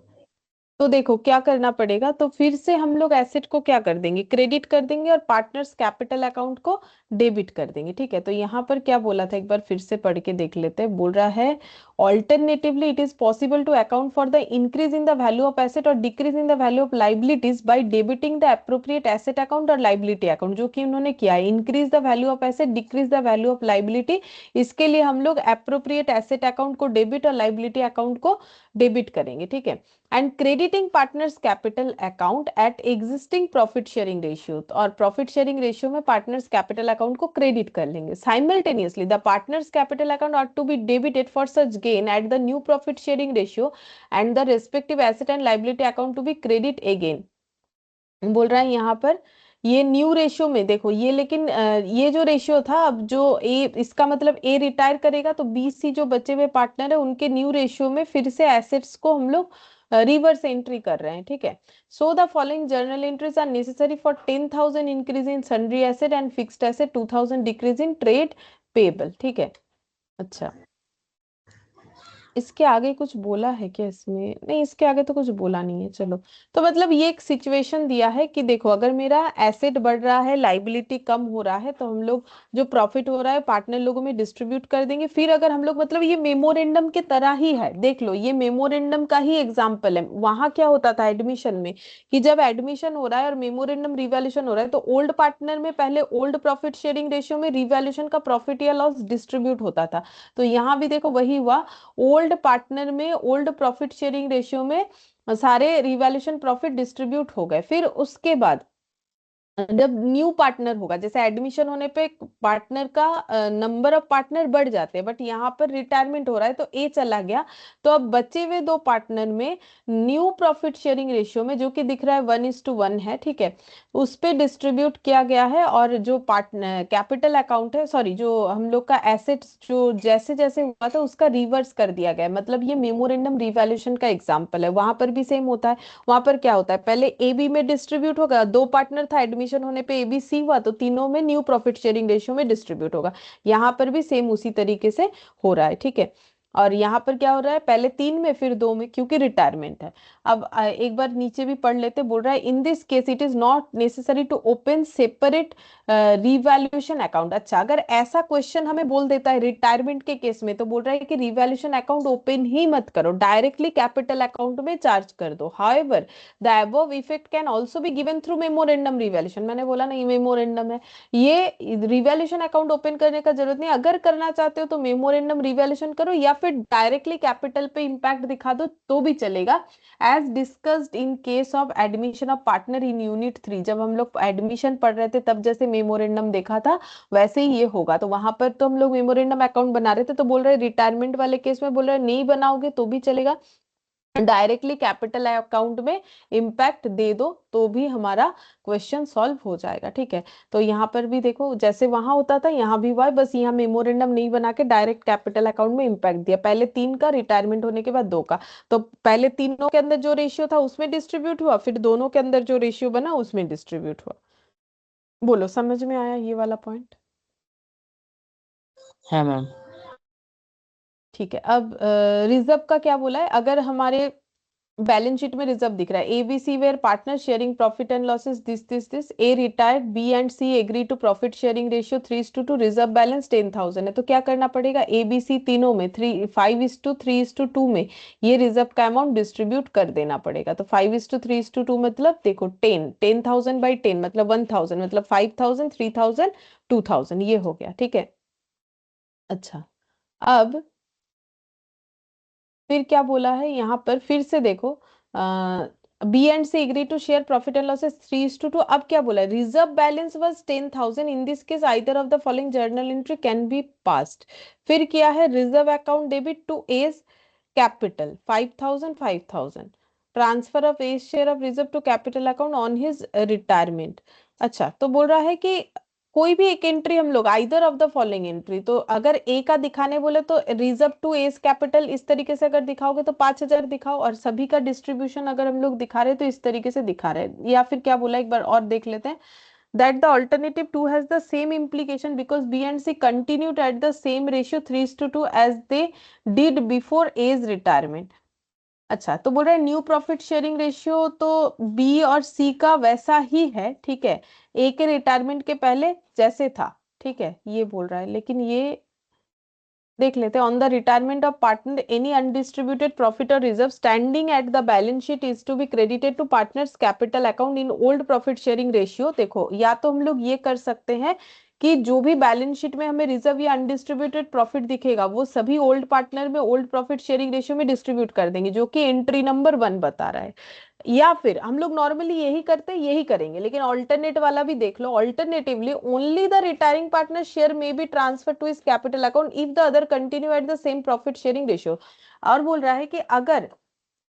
तो देखो क्या करना पड़ेगा, तो फिर से हम लोग एसेट को क्या कर देंगे? क्रेडिट कर देंगे और पार्टनर्स कैपिटल अकाउंट को डेबिट कर देंगे, ठीक है। तो यहाँ पर क्या बोला था, एक बार फिर से पढ़ के देख लेते हैं। बोल रहा है alternatively it is possible to account for the increase in the value of asset और decrease in the value of liabilities by debiting the appropriate asset account और लाइबिलिटी अकाउंट, जो कि उन्होंने किया है। Increase the value of asset, decrease the value of liability, इसके लिए हम लोग अप्रोप्रिएट एसेट अकाउंट को डेबिट और लाइबिलिटी अकाउंट को डेबिट करेंगे, ठीक है। And crediting partners capital account at existing profit sharing ratio, और प्रॉफिट शेयरिंग रेशियो में पार्टनर्स कैपिटल अकाउंट को क्रेडिट कर लेंगे। Simultaneously the partners capital account are to be debited for such gain at the new profit sharing ratio and the respective asset and liability account to be credit again. बोल रहा है यहाँ पर ये new ratio में देखो ये, लेकिन ये जो रेशियो था, अब जो ए, इसका मतलब ए रिटायर करेगा तो बी सी जो बचे हुए पार्टनर है उनके न्यू रेशियो में फिर से एसेट्स को हम लोग रिवर्स एंट्री कर रहे हैं, ठीक है। So the following journal entries are necessary for 10,000 increase in sundry asset and fixed asset, 2,000 decrease in trade payable, ठीक है। अच्छा, इसके आगे कुछ बोला है क्या इसमें? नहीं, इसके आगे तो कुछ बोला नहीं है, चलो। तो मतलब ये एक सिचुएशन दिया है कि देखो अगर मेरा एसेट बढ़ रहा है, लाइबिलिटी कम हो रहा है, तो हम लोग जो प्रॉफिट हो रहा है पार्टनर लोगों में डिस्ट्रीब्यूट कर देंगे। फिर अगर हम लोग, मतलब ये मेमोरेंडम के तरह ही है, देख लो ये मेमोरेंडम का ही एग्जाम्पल है। वहां क्या होता था एडमिशन में, कि जब एडमिशन हो रहा है और मेमोरेंडम रिवैल्यूएशन हो रहा है तो ओल्ड पार्टनर में पहले ओल्ड प्रॉफिट शेयरिंग रेशियो में रिवैल्यूएशन का प्रॉफिट या लॉस डिस्ट्रीब्यूट होता था। तो यहाँ भी देखो वही हुआ, ओल्ड पार्टनर में ओल्ड प्रॉफिट शेयरिंग रेशियो में सारे रिवैल्यूएशन प्रॉफिट डिस्ट्रीब्यूट हो गए। फिर उसके बाद जब न्यू पार्टनर होगा, जैसे एडमिशन होने पे पार्टनर का नंबर ऑफ पार्टनर बढ़ जाते हैं, बट यहाँ पर रिटायरमेंट हो रहा है तो ए चला गया, तो अब बचे हुए दो पार्टनर में न्यू प्रॉफिट शेयरिंग रेशियो में, जो कि दिख रहा है 1:1 है, ठीक है, उस पे डिस्ट्रीब्यूट किया गया है। और जो पार्टनर कैपिटल अकाउंट है, सॉरी, जो हम लोग का एसेट्स जो जैसे जैसे हुआ था उसका रिवर्स कर दिया गया है। मतलब ये मेमोरेंडम रिवैल्यूएशन का एग्जाम्पल है, वहां पर भी सेम होता है। वहां पर क्या होता है, पहले ए बी में डिस्ट्रीब्यूट होगा, दो पार्टनर था, एडमिशन होने पे ए बी सी हुआ तो तीनों में न्यू प्रॉफिट शेयरिंग रेशियो में डिस्ट्रीब्यूट होगा। यहाँ पर भी सेम उसी तरीके से हो रहा है, ठीक है। और यहाँ पर क्या हो रहा है, पहले तीन में फिर दो में, क्योंकि रिटायरमेंट है। अब एक बार नीचे भी पढ़ लेते, बोल रहा है in this case it is not necessary to open separate revaluation account. अच्छा, अगर ऐसा क्वेश्चन हमें बोल देता है रिटायरमेंट के केस में, तो बोल रहा है कि रिवैल्यूएशन अकाउंट ओपन ही मत करो, डायरेक्टली कैपिटल अकाउंट में चार्ज कर दो। However the above effect can also be given through memorandum revaluation. मैंने बोला नहीं मेमोरेंडम है, ये रिवैल्यूएशन अकाउंट ओपन करने का जरूरत नहीं, अगर करना चाहते हो तो मेमोरेंडम रिवैल्यूएशन करो या फिर डायरेक्टली कैपिटल पे इंपैक्ट दिखा दो तो भी चलेगा। As discussed in case of admission of partner in unit 3, जब हम लोग एडमिशन पढ़ रहे थे तब जैसे मेमोरेंडम देखा था वैसे ही ये होगा। तो वहां पर तो हम लोग मेमोरेंडम अकाउंट बना रहे थे, तो बोल रहे रिटायरमेंट वाले केस में बोल रहे नहीं बनाओगे तो भी चलेगा, डायरेक्टली कैपिटल अकाउंट में इंपैक्ट दे दो तो भी हमारा क्वेश्चन सॉल्व हो जाएगा, ठीक है। तो यहाँ पर भी देखो जैसे वहां होता था यहाँ भी हुआ है, बस यहाँ मेमोरेंडम नहीं बना के डायरेक्ट कैपिटल अकाउंट में इंपैक्ट दिया, पहले तीन का, रिटायरमेंट होने के बाद दो का। तो पहले तीनों के अंदर जो रेशियो था उसमें डिस्ट्रीब्यूट हुआ, फिर दोनों के अंदर जो रेशियो बना उसमें डिस्ट्रीब्यूट हुआ। बोलो, समझ में आया ये वाला पॉइंट? है मैम। ठीक है। अब रिजर्व का क्या बोला है, अगर हमारे बैलेंस शीट में रिजर्व दिख रहा है ABC where partner sharing profit and losses this A retired, B and C agree to profit sharing ratio 3:2, reserve balance 10,000 है, तो क्या करना पड़ेगा, एबीसी तीनों में 5:3:2 में ये रिजर्व का अमाउंट डिस्ट्रीब्यूट कर देना पड़ेगा। तो 5:3:2 मतलब देखो 10,000/10 मतलब 1,000, मतलब 5,000, 3,000, 2,000, ये हो गया, ठीक है। अच्छा, अब फिर क्या बोला है यहाँ पर, फिर से देखो, B and C agree to share profit and losses 3:2। अब क्या बोला है, reserve balance was 10,000, in this case either of the following journal entry can be passed. फिर क्या है, reserve account debit to A's capital 5,000, 5,000, transfer of A's share of reserve to capital account on his retirement. अच्छा, तो बोल रहा है कि कोई भी एक एंट्री हम लोग either of the following entry, तो अगर ए का दिखाने बोले तो रिजर्व टू एस कैपिटल इस तरीके से अगर दिखाओगे तो 5,000 दिखाओ, और सभी का डिस्ट्रीब्यूशन अगर हम लोग दिखा रहे तो इस तरीके से दिखा रहे हैं। या फिर क्या बोला, एक बार और देख लेते हैं, that the alternative 2 has the same implication because B and C continued at the same ratio 3:2 as they did before A's retirement। अच्छा, तो बोल रहे हैं न्यू प्रॉफिट शेयरिंग रेशियो तो बी और सी का वैसा ही है, ठीक है, ए के रिटायरमेंट के पहले जैसे था, ठीक है, ये बोल रहा है। लेकिन ये देख लेते हैं, on the retirement of partner any undistributed profit और reserve standing at the balance sheet is to be credited to partners capital account in old profit sharing ratio. देखो, या तो हम लोग ये कर सकते हैं कि जो भी बैलेंस शीट में हमें रिजर्व या अनडिस्ट्रीब्यूटेड प्रॉफिट दिखेगा वो सभी ओल्ड पार्टनर में ओल्ड प्रॉफिट शेयरिंग रेशियो में डिस्ट्रीब्यूट कर देंगे, जो कि एंट्री नंबर 1 बता रहा है। या फिर हम लोग नॉर्मली यही करते हैं, यही करेंगे, लेकिन ऑल्टरनेट वाला भी देख लो, alternatively only the retiring partner share may be transferred to his capital account if the other continue at the same profit sharing ratio. और बोल रहा है कि अगर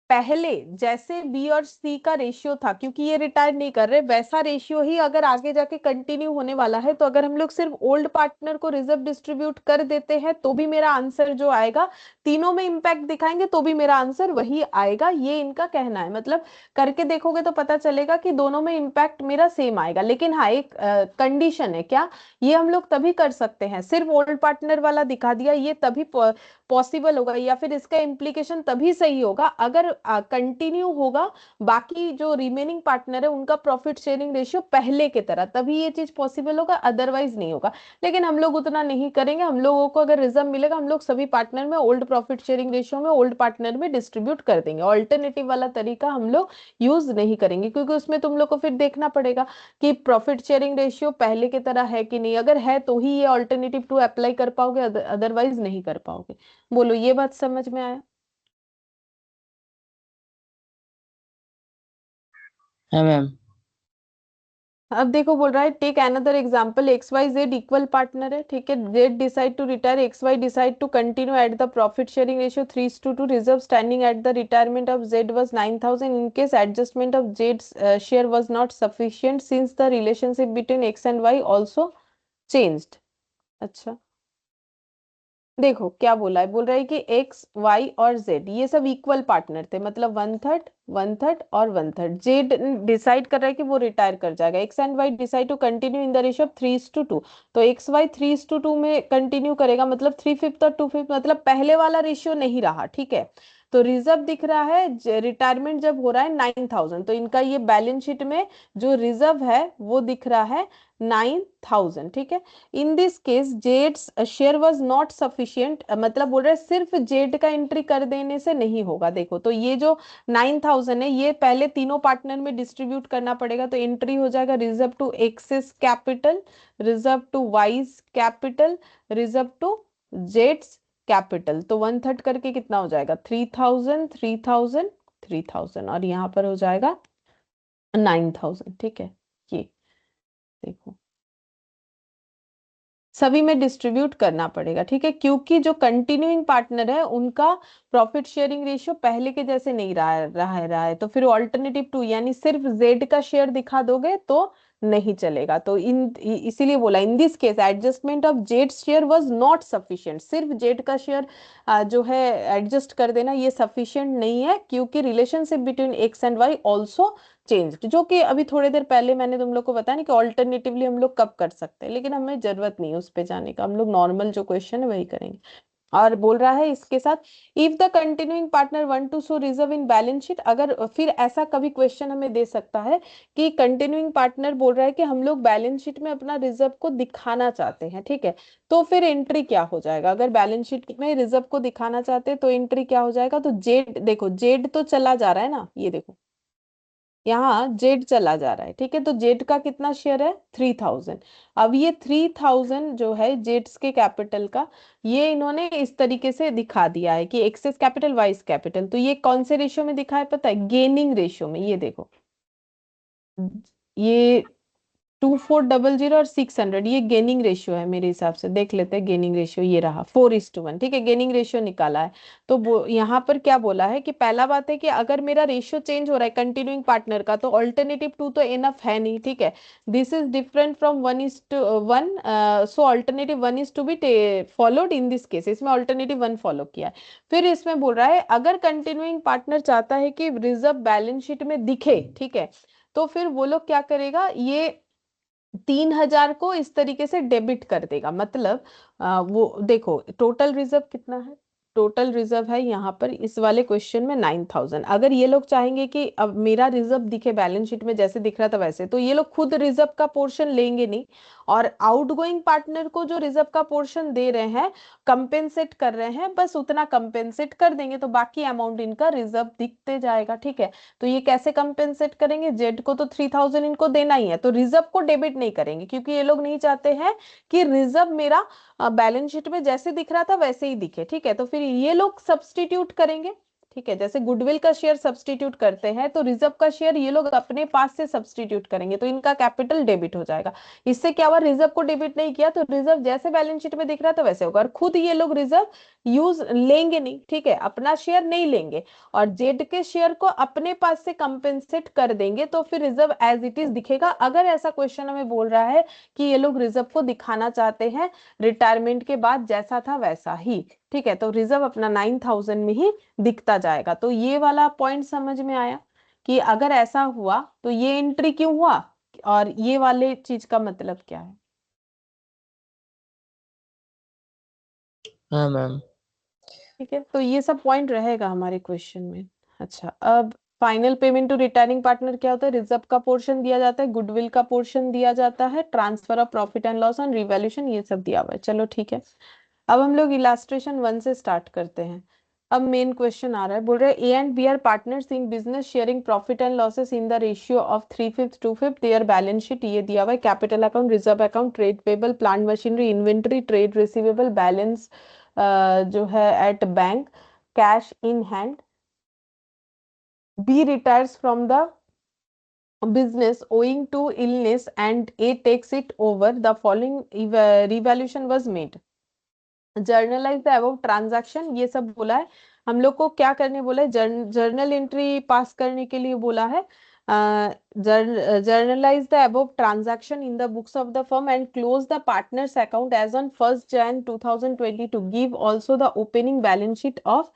पहले जैसे बी और सी का रेशियो था, क्योंकि ये रिटायर नहीं कर रहे, वैसा रेशियो ही अगर आगे जाके कंटिन्यू होने वाला है, तो अगर हम लोग सिर्फ ओल्ड पार्टनर को रिजर्व डिस्ट्रीब्यूट कर देते हैं तो भी मेरा आंसर जो आएगा, तीनों में इंपैक्ट दिखाएंगे तो भी मेरा आंसर वही आएगा, ये इनका कहना है। मतलब करके देखोगे तो पता चलेगा कि दोनों में इंपैक्ट मेरा सेम आएगा। लेकिन हाँ, एक कंडीशन है। क्या? ये हम लोग तभी कर सकते हैं, सिर्फ ओल्ड पार्टनर वाला दिखा दिया, ये तभी पॉसिबल होगा, या फिर इसका इम्प्लीकेशन तभी सही होगा अगर कंटिन्यू होगा बाकी जो रिमेनिंग पार्टनर है उनका प्रॉफिट शेयरिंग रेशियो पहले की तरह, तभी ये चीज पॉसिबल होगा, अदरवाइज नहीं होगा। लेकिन हम लोग उतना नहीं करेंगे। हम लोगों को अगर रिजर्व मिलेगा, हम लोग सभी पार्टनर में ओल्ड प्रॉफिट शेयरिंग रेशियो में ओल्ड पार्टनर में डिस्ट्रीब्यूट कर देंगे। ऑल्टरनेटिव वाला तरीका हम लोग यूज नहीं करेंगे, क्योंकि उसमें तुम लोग को फिर देखना पड़ेगा कि प्रॉफिट शेयरिंग रेशियो पहले की तरह है कि नहीं। अगर है तो ही ये ऑल्टरनेटिव टू अप्लाई कर पाओगे, अदरवाइज नहीं कर पाओगे। बोलो, ये बात समझ में आया? हाँ मैम। अब देखो, बोल रहा है take another example, X Y Z equal partner है, ठीक है। Z decide to retire, X Y decide to continue at the profit sharing ratio 3:2, reserve standing at the retirement of Z was 9,000, in case adjustment of Z share was not sufficient since the relationship between X and Y also changed. अच्छा, देखो क्या बोला है। बोल रहा है कि x Y और जेड ये सब इक्वल पार्टनर थे, मतलब 1/3 1/3 और 1/3। जेड डिसाइड कर रहा है कि वो रिटायर कर जाएगा, X and Y decide to continue in the ratio of 3:2। तो एक्स वाई 3:2 में कंटिन्यू करेगा, मतलब 3/5 और 2/5, मतलब पहले वाला रेशियो नहीं रहा, ठीक है। तो रिजर्व दिख रहा है, रिटायरमेंट जब हो रहा है 9,000, तो इनका ये बैलेंस शीट में जो रिजर्व है वो दिख रहा है 9,000, ठीक है। In this case Jades share was not sufficient, मतलब बोल रहे हैं सिर्फ जेड का एंट्री कर देने से नहीं होगा। देखो, तो ये जो 9,000 है ये पहले तीनों पार्टनर में डिस्ट्रीब्यूट करना पड़ेगा, तो एंट्री हो जाएगा reserve to X's capital, reserve to Y's capital, reserve to जेड्स कैपिटल। तो 1/3 करके कितना हो जाएगा? 3,000 3,000 3,000, और यहाँ पर हो जाएगा 9,000, ठीक है। ये देखो, सभी में डिस्ट्रीब्यूट करना पड़ेगा, ठीक है, क्योंकि जो कंटिन्यूइंग पार्टनर है उनका प्रॉफिट शेयरिंग रेशियो पहले के जैसे नहीं रहा है। तो फिर ऑल्टरनेटिव टू, यानी सिर्फ जेड का शेयर दिखा दोगे तो नहीं चलेगा। तो इसीलिए बोला इन this case adjustment of Z share was not sufficient, सिर्फ जेड का शेयर जो है एडजस्ट कर देना ये सफिशिएंट नहीं है, क्योंकि relationship between X and Y also changed, जो कि अभी थोड़ी देर पहले मैंने तुम लोग को बताया ना कि ऑल्टरनेटिवली हम लोग कब कर सकते हैं, लेकिन हमें जरूरत नहीं है उस पे जाने का, हम लोग नॉर्मल जो क्वेश्चन है वही करेंगे। और बोल रहा है इसके साथ, if the continuing partner want to show reserve in balance sheet, अगर फिर ऐसा कभी क्वेश्चन हमें दे सकता है कि कंटिन्यूइंग पार्टनर बोल रहा है कि हम लोग बैलेंस शीट में अपना रिजर्व को दिखाना चाहते हैं, ठीक है। तो फिर एंट्री क्या हो जाएगा? अगर बैलेंस शीट में रिजर्व को दिखाना चाहते हैं तो एंट्री क्या हो जाएगा? तो जेड, देखो जेड तो चला जा रहा है ना, ये देखो यहाँ जेड चला जा रहा है, ठीक है। तो जेड का कितना शेयर है? 3,000। अब ये 3,000 जो है जेड्स के कैपिटल का, ये इन्होंने इस तरीके से दिखा दिया है कि एक्सेस कैपिटल वाइस कैपिटल। तो ये कौन से रेशियो में दिखा है पता है? गेनिंग रेशियो में। ये देखो, ये 2,400 और 600, ये गेनिंग रेशियो है मेरे हिसाब से। देख लेते हैं गेनिंग रेशियो, ये रहा 4:1, ठीक है, गेनिंग रेशियो निकाला है। तो यहाँ पर क्या बोला है कि पहला बात है कि अगर मेरा रेशियो चेंज हो रहा है कंटिन्यूइंग पार्टनर का, तो ऑल्टरनेटिव टू तो इनफ है नहीं, ठीक है। This is different from 1:1, so alternative 1 is to be followed in this case, इसमें ऑल्टरनेटिव 1 फॉलो किया है। फिर इसमें बोल रहा है अगर कंटिन्यूइंग पार्टनर चाहता है कि रिजर्व बैलेंस शीट में दिखे, ठीक है, तो फिर वो लोग क्या करेगा, ये 3,000 को इस तरीके से डेबिट कर देगा। मतलब वो देखो टोटल रिजर्व कितना है, टोटल रिजर्व है यहाँ पर इस वाले क्वेश्चन में 9,000। अगर ये लोग चाहेंगे कि अब मेरा रिजर्व दिखे बैलेंस शीट में जैसे दिख रहा था वैसे, तो ये लोग खुद रिजर्व का पोर्शन लेंगे नहीं, और आउटगोइंग पार्टनर को जो रिजर्व का पोर्शन दे रहे हैं, कंपेंसेट कर रहे हैं, बस उतना कंपेंसेट कर देंगे, तो बाकी अमाउंट इनका रिजर्व दिखते जाएगा, ठीक है। तो ये कैसे कंपेंसेट करेंगे? जेड को तो 3,000 इनको देना ही है, तो रिजर्व को डेबिट नहीं करेंगे, क्योंकि ये लोग नहीं चाहते हैं कि रिजर्व मेरा बैलेंस शीट में जैसे दिख रहा था वैसे ही दिखे, ठीक है। तो फिर ये लोग सब्सटीट्यूट करेंगे, ठीक है, जैसे गुडविल का शेयर सब्स्टिट्यूट करते हैं तो रिजर्व का शेयर ये लोग अपने पास से सब्स्टिट्यूट करेंगे, तो इनका कैपिटल डेबिट हो जाएगा। इससे क्या हुआ, रिजर्व को डेबिट नहीं किया तो रिजर्व जैसे बैलेंस शीट में दिख रहा था वैसे होगा, और खुद ये लोग रिजर्व यूज लेंगे नहीं, ठीक है, अपना शेयर नहीं लेंगे और जेड के शेयर को अपने पास से कंपेंसेट कर देंगे, तो फिर रिजर्व एज इट इज दिखेगा। अगर ऐसा क्वेश्चन हमें बोल रहा है कि ये लोग रिजर्व को दिखाना चाहते हैं रिटायरमेंट के बाद जैसा था वैसा ही, ठीक है, तो रिजर्व अपना 9,000 में ही दिखता जाएगा। तो ये वाला पॉइंट समझ में आया कि अगर ऐसा हुआ तो ये एंट्री क्यों हुआ और ये वाले चीज का मतलब क्या है। हाँ मैम। ठीक है, तो ये सब पॉइंट रहेगा हमारे क्वेश्चन में। अच्छा, अब final payment to retiring partner क्या होता है, रिजर्व का पोर्शन दिया जाता है, गुडविल का पोर्शन दिया जाता है, transfer of profit and loss on revaluation ये सब दिया हुआ है। चलो ठीक है, अब हम लोग इलास्ट्रेशन 1 से स्टार्ट करते हैं। अब मेन क्वेश्चन आ रहा है, बोल रहे A and B are partners in business sharing profit and losses in the ratio of 3/5 2/5, their balance sheet ये दिया हुआ है, capital account, reserve account, trade payable, plant machinery, inventory, trade receivable, balance जो है at bank, cash in hand. B retires from the business owing to illness and A takes it over. The following revaluation was made. Generalized the above transaction ये सब बोला है। हम लोग को क्या करने बोला है, जर्नल एंट्री पास करने के लिए बोला है। Journalise the above transaction in the books of the firm and close the partners account as on 1st Jan 2022, give also the opening balance sheet of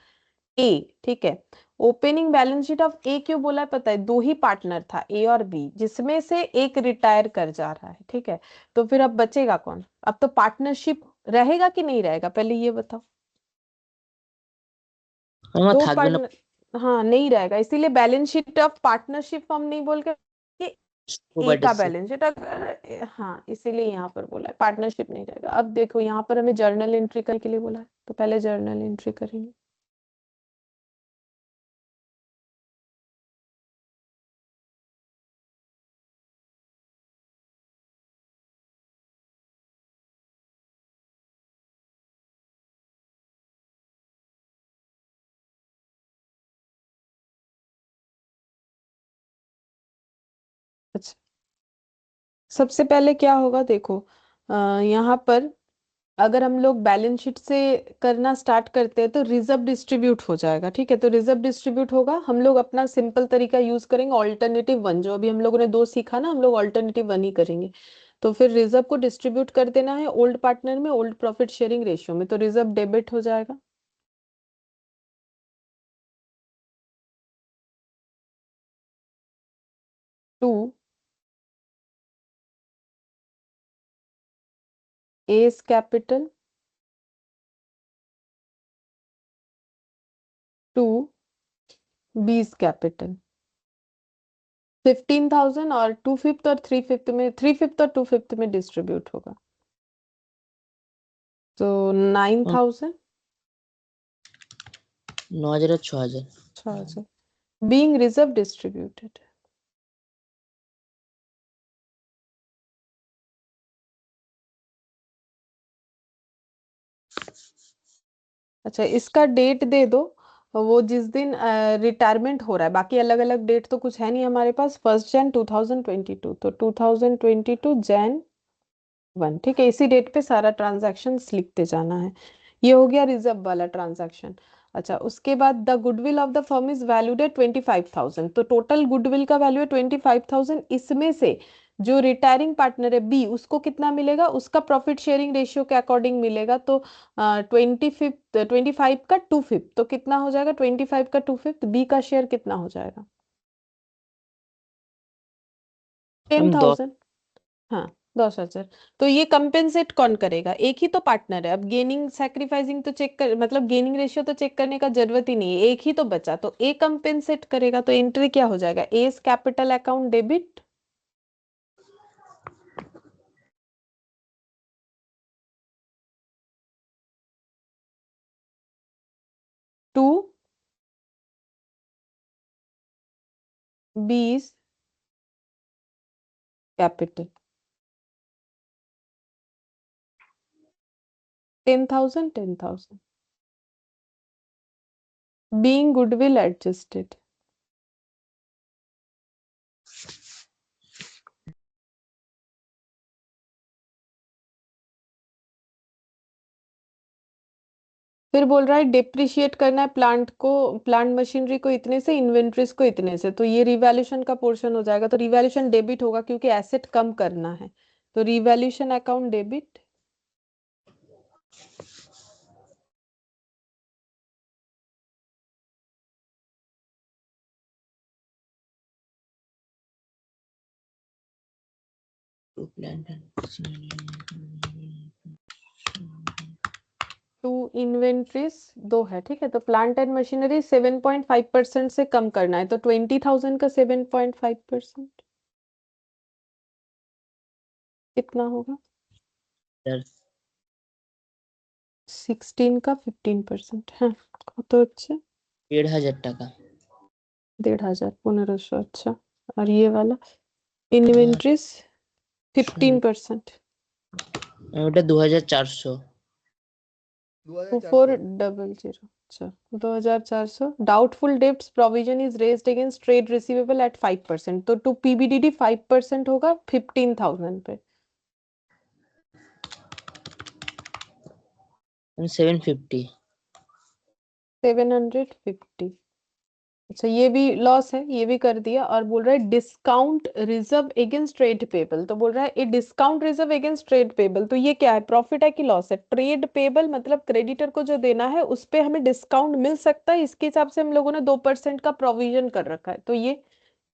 A, ठीक है। Opening balance sheet of A क्यों बोला है पता है, दो ही partner था ए और बी, जिसमें से एक रिटायर कर जा रहा है, ठीक है, तो फिर अब बचेगा कौन, अब तो पार्टनरशिप रहेगा कि नहीं रहेगा, पहले ये बताओ। আমার दो থাকবে না। पार्टनर, हाँ नहीं रहेगा, इसीलिए balance sheet of partnership form नहीं बोल के ए का सुपारडेसिव। बैलेंस शीट अगर, हाँ इसीलिए यहाँ पर बोला है पार्टनरशिप नहीं रहेगा। अब देखो यहाँ पर हमें जर्नल एंट्री करने के लिए बोला है, तो पहले जर्नल एंट्री करेंगे। अच्छा, सबसे पहले क्या होगा देखो, यहाँ पर अगर हम लोग बैलेंस शीट से करना स्टार्ट करते हैं तो रिजर्व डिस्ट्रीब्यूट हो जाएगा, ठीक है, तो रिजर्व डिस्ट्रीब्यूट होगा, हम लोग अपना सिंपल तरीका यूज करेंगे, ऑल्टरनेटिव वन, जो अभी हम लोगों ने दो सीखा ना, हम लोग ऑल्टरनेटिव वन ही करेंगे। तो फिर रिजर्व को डिस्ट्रीब्यूट कर देना है ओल्ड पार्टनर में, ओल्ड प्रॉफिट शेयरिंग रेशियो में, तो रिजर्व डेबिट हो जाएगा। To A's capital, to B's capital, 15,000 और 2/5 और 3/5 में, 3/5 और 2/5 में डिस्ट्रीब्यूट होगा, तो 9,000। 9,000 আর 6,000। अच्छा, being reserve distributed। अच्छा, इसका डेट दे दो, वो जिस दिन रिटायरमेंट हो रहा है, बाकी अलग अलग डेट तो कुछ है नहीं हमारे पास, 1st Jan 2022, तो 2022 Jan 1, ठीक है, इसी डेट पे सारा ट्रांजैक्शन लिखते जाना है। ये हो गया रिजर्व वाला ट्रांजैक्शन। अच्छा, उसके बाद the goodwill of the firm is valued at 25,000, तो टोटल गुडविल का वैल्यू है 25,000, इसमें से जो रिटायरिंग पार्टनर है बी, उसको कितना मिलेगा, उसका प्रॉफिट शेयरिंग रेशियो के अकॉर्डिंग मिलेगा, तो 25 का 2/5, तो कितना हो जाएगा, 25 का 2/5, बी का शेयर कितना हो जाएगा, टेन हम 10। थाउजेंड हाँ 10,000। तो ये कंपेंसेट कौन करेगा, एक ही तो पार्टनर है, अब गेनिंग सैक्रिफाइसिंग तो चेक कर, मतलब गेनिंग रेशियो तो चेक करने का जरूरत ही नहीं है, एक ही तो बचा, तो ए कंपेंसेट करेगा, तो एंट्री क्या हो जाएगा, A's capital account debit, to 20 capital, 10,000 10,000, being goodwill adjusted. फिर बोल रहा है डिप्रिशिएट करना है प्लांट को, प्लांट मशीनरी को इतने से, इन्वेंट्रीज को इतने से, तो ये रिवैल्यूएशन का पोर्शन हो जाएगा, तो रिवैल्यूएशन डेबिट होगा क्योंकि एसेट कम करना है, तो revaluation account debit. To plant and to inventories दो है, ठीक है, तो प्लांट एंड मशीनरी 7.5% से कम करना है, तो 20,000 का 7.5% कितना होगा? 16 का 15%, हाँ तो अच्छा 1,500 টাকা। 1,500, 1,500, अच्छा। और ये वाला इन्वेंट्रीज 15%, ওটা 2,400। 4 2400। डबल जीरो, अच्छा 2,400। Doubtful debts provision is raised against trade receivable at 5%, तो टू पीबीडीडी 5% होगा 15,000 पे। 750। 750, अच्छा ये भी लॉस है, ये भी कर दिया। और बोल रहा है discount reserve against trade payable, तो बोल रहा है ये discount reserve against trade payable, तो ये क्या है, प्रॉफिट है कि लॉस है? ट्रेड पेबल मतलब क्रेडिटर को जो देना है उस पे हमें डिस्काउंट मिल सकता है, इसके हिसाब से हम लोगों ने 2% का प्रोविजन कर रखा है, तो ये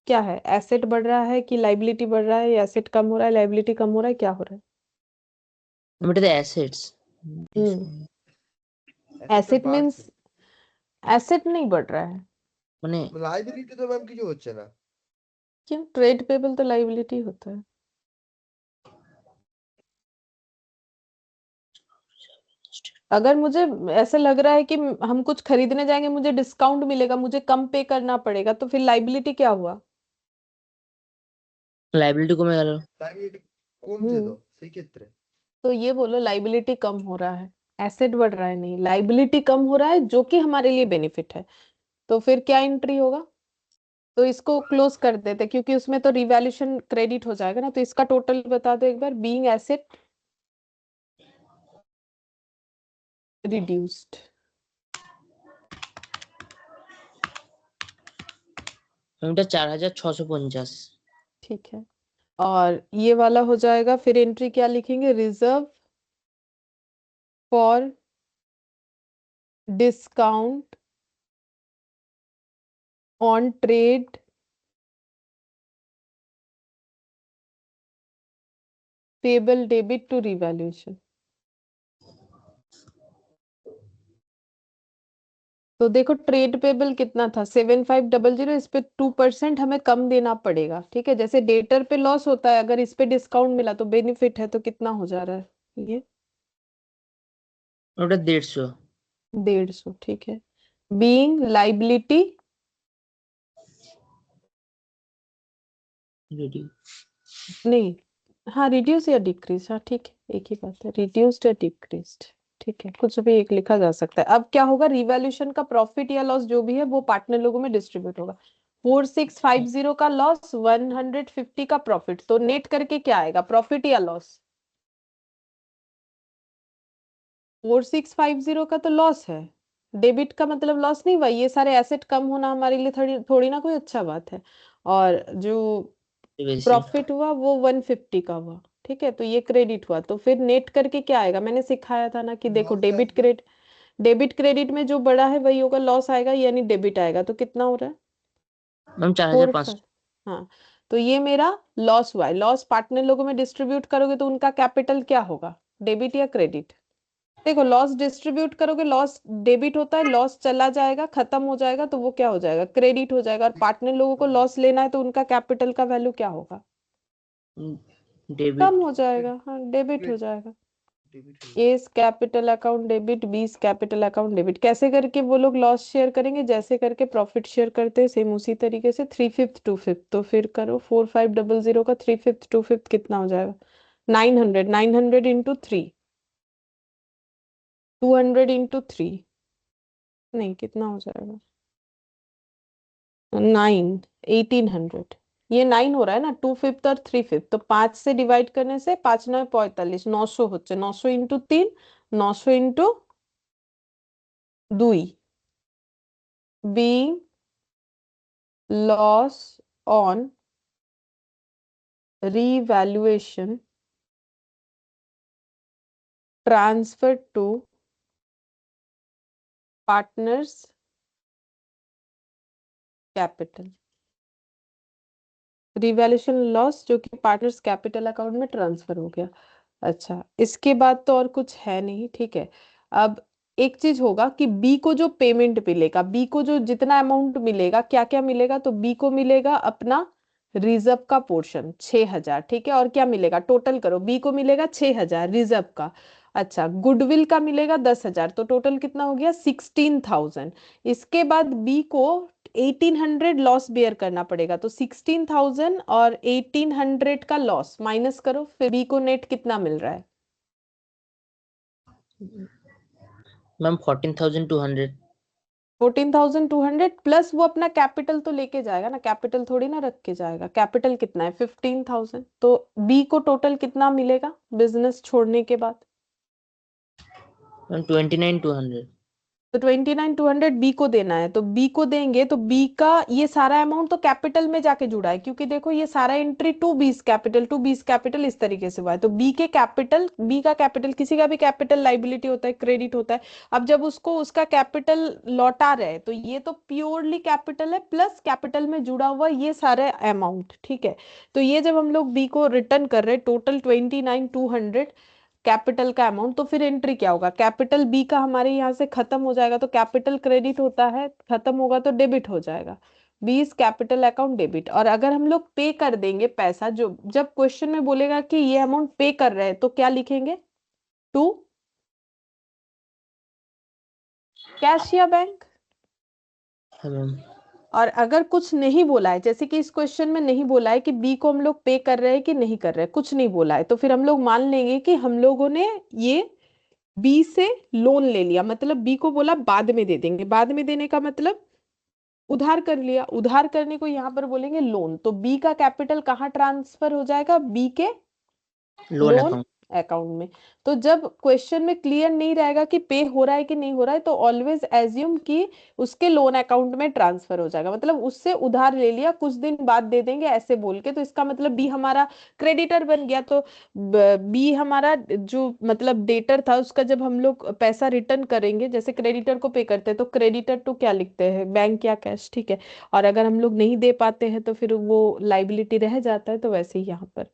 क्या है, एसेट बढ़ रहा है कि लाइबिलिटी बढ़ रहा है, या एसेट कम हो रहा है, लाइबिलिटी कम हो रहा है, क्या हो रहा है? ওটা তো অ্যাসেটস। एसेट मीन्स एसेट नहीं बढ़ रहा है। মানে লাইবিলিটি তো ম্যাম কিছু হচ্ছে না। क्यों? ट्रेड पेबल तो लाइबिलिटी होता है। अगर मुझे ऐसा लग रहा है कि हम कुछ खरीदने जाएंगे, मुझे डिस्काउंट मिलेगा, मुझे कम पे करना पड़ेगा, तो फिर लाइबिलिटी क्या हुआ? লাইবিলিটি কমে গেল। লাইবিলিটি কমছে हम्म তো সেই ক্ষেত্রে। तो ये बोलो लाइबिलिटी कम हो रहा है, एसेट बढ़ रहा है नहीं, लाइबिलिटी कम हो रहा है जो कि हमारे लिए बेनिफिट है, तो फिर क्या एंट्री होगा? तो इसको क्लोज कर देते क्योंकि उसमें तो रिवैल्यूएशन क्रेडिट हो जाएगा ना, तो इसका टोटल बता दो एक बार, बीइंग एसेट रिड्यूस्ड। ওটা 4,650। ठीक है, और ये वाला हो जाएगा, फिर एंट्री क्या लिखेंगे, reserve for discount on trade payable debit to revaluation. तो देखो ट्रेड पेबल कितना था, 7,500, इस पे 2% हमें कम देना पड़ेगा, ठीक है, जैसे डेटर पे लॉस होता है, अगर इस पे डिस्काउंट मिला तो बेनिफिट है, तो कितना हो जा रहा है ये? ওটা 150। 150, ठीक है। Being liability ready. नहीं, हाँ रिड्यूस या डिक्रीज, हाँ ठीक है, एक ही बात है, रिड्यूस्ड या डिक्रीज्ड, ठीक है, कुछ भी एक लिखा जा सकता है। अब क्या होगा, रिवैल्यूएशन का प्रॉफिट या लॉस जो भी है वो पार्टनर लोगों में डिस्ट्रीब्यूट होगा। 4,650 का लॉस, 150 का प्रॉफिट, तो नेट करके क्या आएगा, प्रॉफिट या लॉस? 4,650 का तो लॉस है, डेबिट का मतलब लॉस नहीं हुआ, ये सारे एसेट कम होना हमारे लिए थोड़ी थोड़ी ना कोई अच्छा बात है, और जो বেশি। प्रॉफिट हुआ वो 150 का हुआ, ठीक है, तो ये क्रेडिट हुआ, तो फिर नेट करके क्या आएगा, मैंने सिखाया था ना कि देखो লস তো डेबिट একদম। क्रेडिट, डेबिट क्रेडिट में जो बड़ा है वही होगा, लॉस आएगा यानी डेबिट आएगा, तो कितना हो रहा है, ম্যাম 4,500। 4,500। हाँ, तो ये मेरा लॉस हुआ है, लॉस पार्टनर लोगों में डिस्ट्रीब्यूट करोगे तो उनका कैपिटल क्या होगा, डेबिट या क्रेडिट? देखो लॉस डिस्ट्रीब्यूट करोगे, लॉस डेबिट होता है, लॉस चला जाएगा, खत्म हो जाएगा, तो वो क्या हो जाएगा, क्रेडिट हो जाएगा, और पार्टनर लोगों को लॉस लेना है तो उनका कैपिटल का वैल्यू क्या होगा, ডেবিট। कम हो जाएगा, हाँ डेबिट हो जाएगा। डेबिट हो A capital account debit, B capital account debit, कैसे करके वो लोग लॉस शेयर करेंगे, जैसे करके प्रॉफिट शेयर करते हैं सेम उसी तरीके से, 3/5 2/5, तो फिर करो 4,500 का 3/5 2/5 कितना हो जाएगा, 900, 900 इंटू 3, 200 इंटू 3, नहीं कितना हो जाएगा, 9, 1800। ये 9 हो रहा है ना, 2/5 और 3/5, तो 5 से डिवाइड करने से 5 9 45, 900 হচ্ছে, 900 into 3, 900 into 2, being loss on revaluation transferred to partners capital। Revaluation loss जो कि पार्टनर्स कैपिटल अकाउंट में ट्रांसफर हो गया। अच्छा, इसके बाद तो और कुछ है नहीं, ठीक है। अब एक चीज होगा कि बी को जो पेमेंट मिलेगा, बी को जो जितना अमाउंट मिलेगा, क्या क्या मिलेगा, तो बी को मिलेगा अपना रिजर्व का पोर्शन 6,000, ठीक है। और क्या मिलेगा, टोटल करो, बी को मिलेगा 6,000 रिजर्व का। अच्छा, गुडविल का मिलेगा 10,000, तो टोटल कितना हो गया, 16,000। इसके बाद बी को 1800 लॉस बेयर करना पड़ेगा, तो 16,000 और 1800 का लॉस माइनस करो, फिर बी को नेट कितना मिल रहा है। मैम 14,200। 14,200 प्लस वो अपना कैपिटल तो लेके जाएगा ना, कैपिटल थोड़ी ना रख के जाएगा। कैपिटल कितना है, 15,000, तो बी को टोटल कितना मिलेगा बिजनेस छोड़ने के बाद। मैम 29,200। तो 29,200 बी को देना है, तो बी को देंगे तो बी का ये सारा अमाउंट तो कैपिटल में जाके जुड़ा है, क्योंकि देखो ये सारा entry to B's capital, to B's capital इस तरीके से हुआ है। तो बी के कैपिटल, बी का कैपिटल, किसी का भी कैपिटल लाइबिलिटी होता है, क्रेडिट होता है। अब जब उसको उसका कैपिटल लौटा रहे, तो ये तो प्योरली कैपिटल है प्लस कैपिटल में जुड़ा हुआ ये सारे अमाउंट, ठीक है। तो ये जब हम लोग बी को रिटर्न कर रहे टोटल 29,200 कैपिटल का अमाउंट, तो फिर एंट्री क्या होगा, कैपिटल बी का हमारे यहाँ से खत्म हो जाएगा, तो कैपिटल क्रेडिट होता है, खत्म होगा तो डेबिट हो जाएगा, बीस कैपिटल अकाउंट डेबिट। और अगर हम लोग पे कर देंगे पैसा, जो जब क्वेश्चन में बोलेगा कि ये अमाउंट पे कर रहे हैं, तो क्या लिखेंगे, टू कैश या बैंक। हाँ मैम। और अगर कुछ नहीं बोला है, जैसे कि इस क्वेश्चन में नहीं बोला है कि बी को हम लोग पे कर रहे हैं कि नहीं कर रहे हैं, कुछ नहीं बोला है, तो फिर हम लोग मान लेंगे कि हम लोगों ने ये बी से लोन ले लिया, मतलब बी को बोला बाद में दे देंगे, बाद में देने का मतलब उधार कर लिया, उधार करने को यहाँ पर बोलेंगे लोन। तो बी का कैपिटल कहाँ ट्रांसफर हो जाएगा, बी के लोन लोन अकाउंट। अकाउंट में। तो जब क्वेश्चन में क्लियर नहीं रहेगा कि पे हो रहा है कि नहीं हो रहा है, तो ऑलवेज एज्यूम कि उसके लोन अकाउंट में ट्रांसफर हो जाएगा, मतलब उससे उधार ले लिया, कुछ दिन बाद दे देंगे ऐसे बोल के, तो इसका मतलब बी हमारा क्रेडिटर बन गया। तो बी हमारा जो मतलब डेटर था, उसका जब हम लोग पैसा रिटर्न करेंगे, जैसे क्रेडिटर को पे करते हैं, तो क्रेडिटर टू क्या लिखते हैं, बैंक या कैश, ठीक है। और अगर हम लोग नहीं दे पाते हैं तो फिर वो लाइबिलिटी रह जाता है, तो वैसे ही यहाँ पर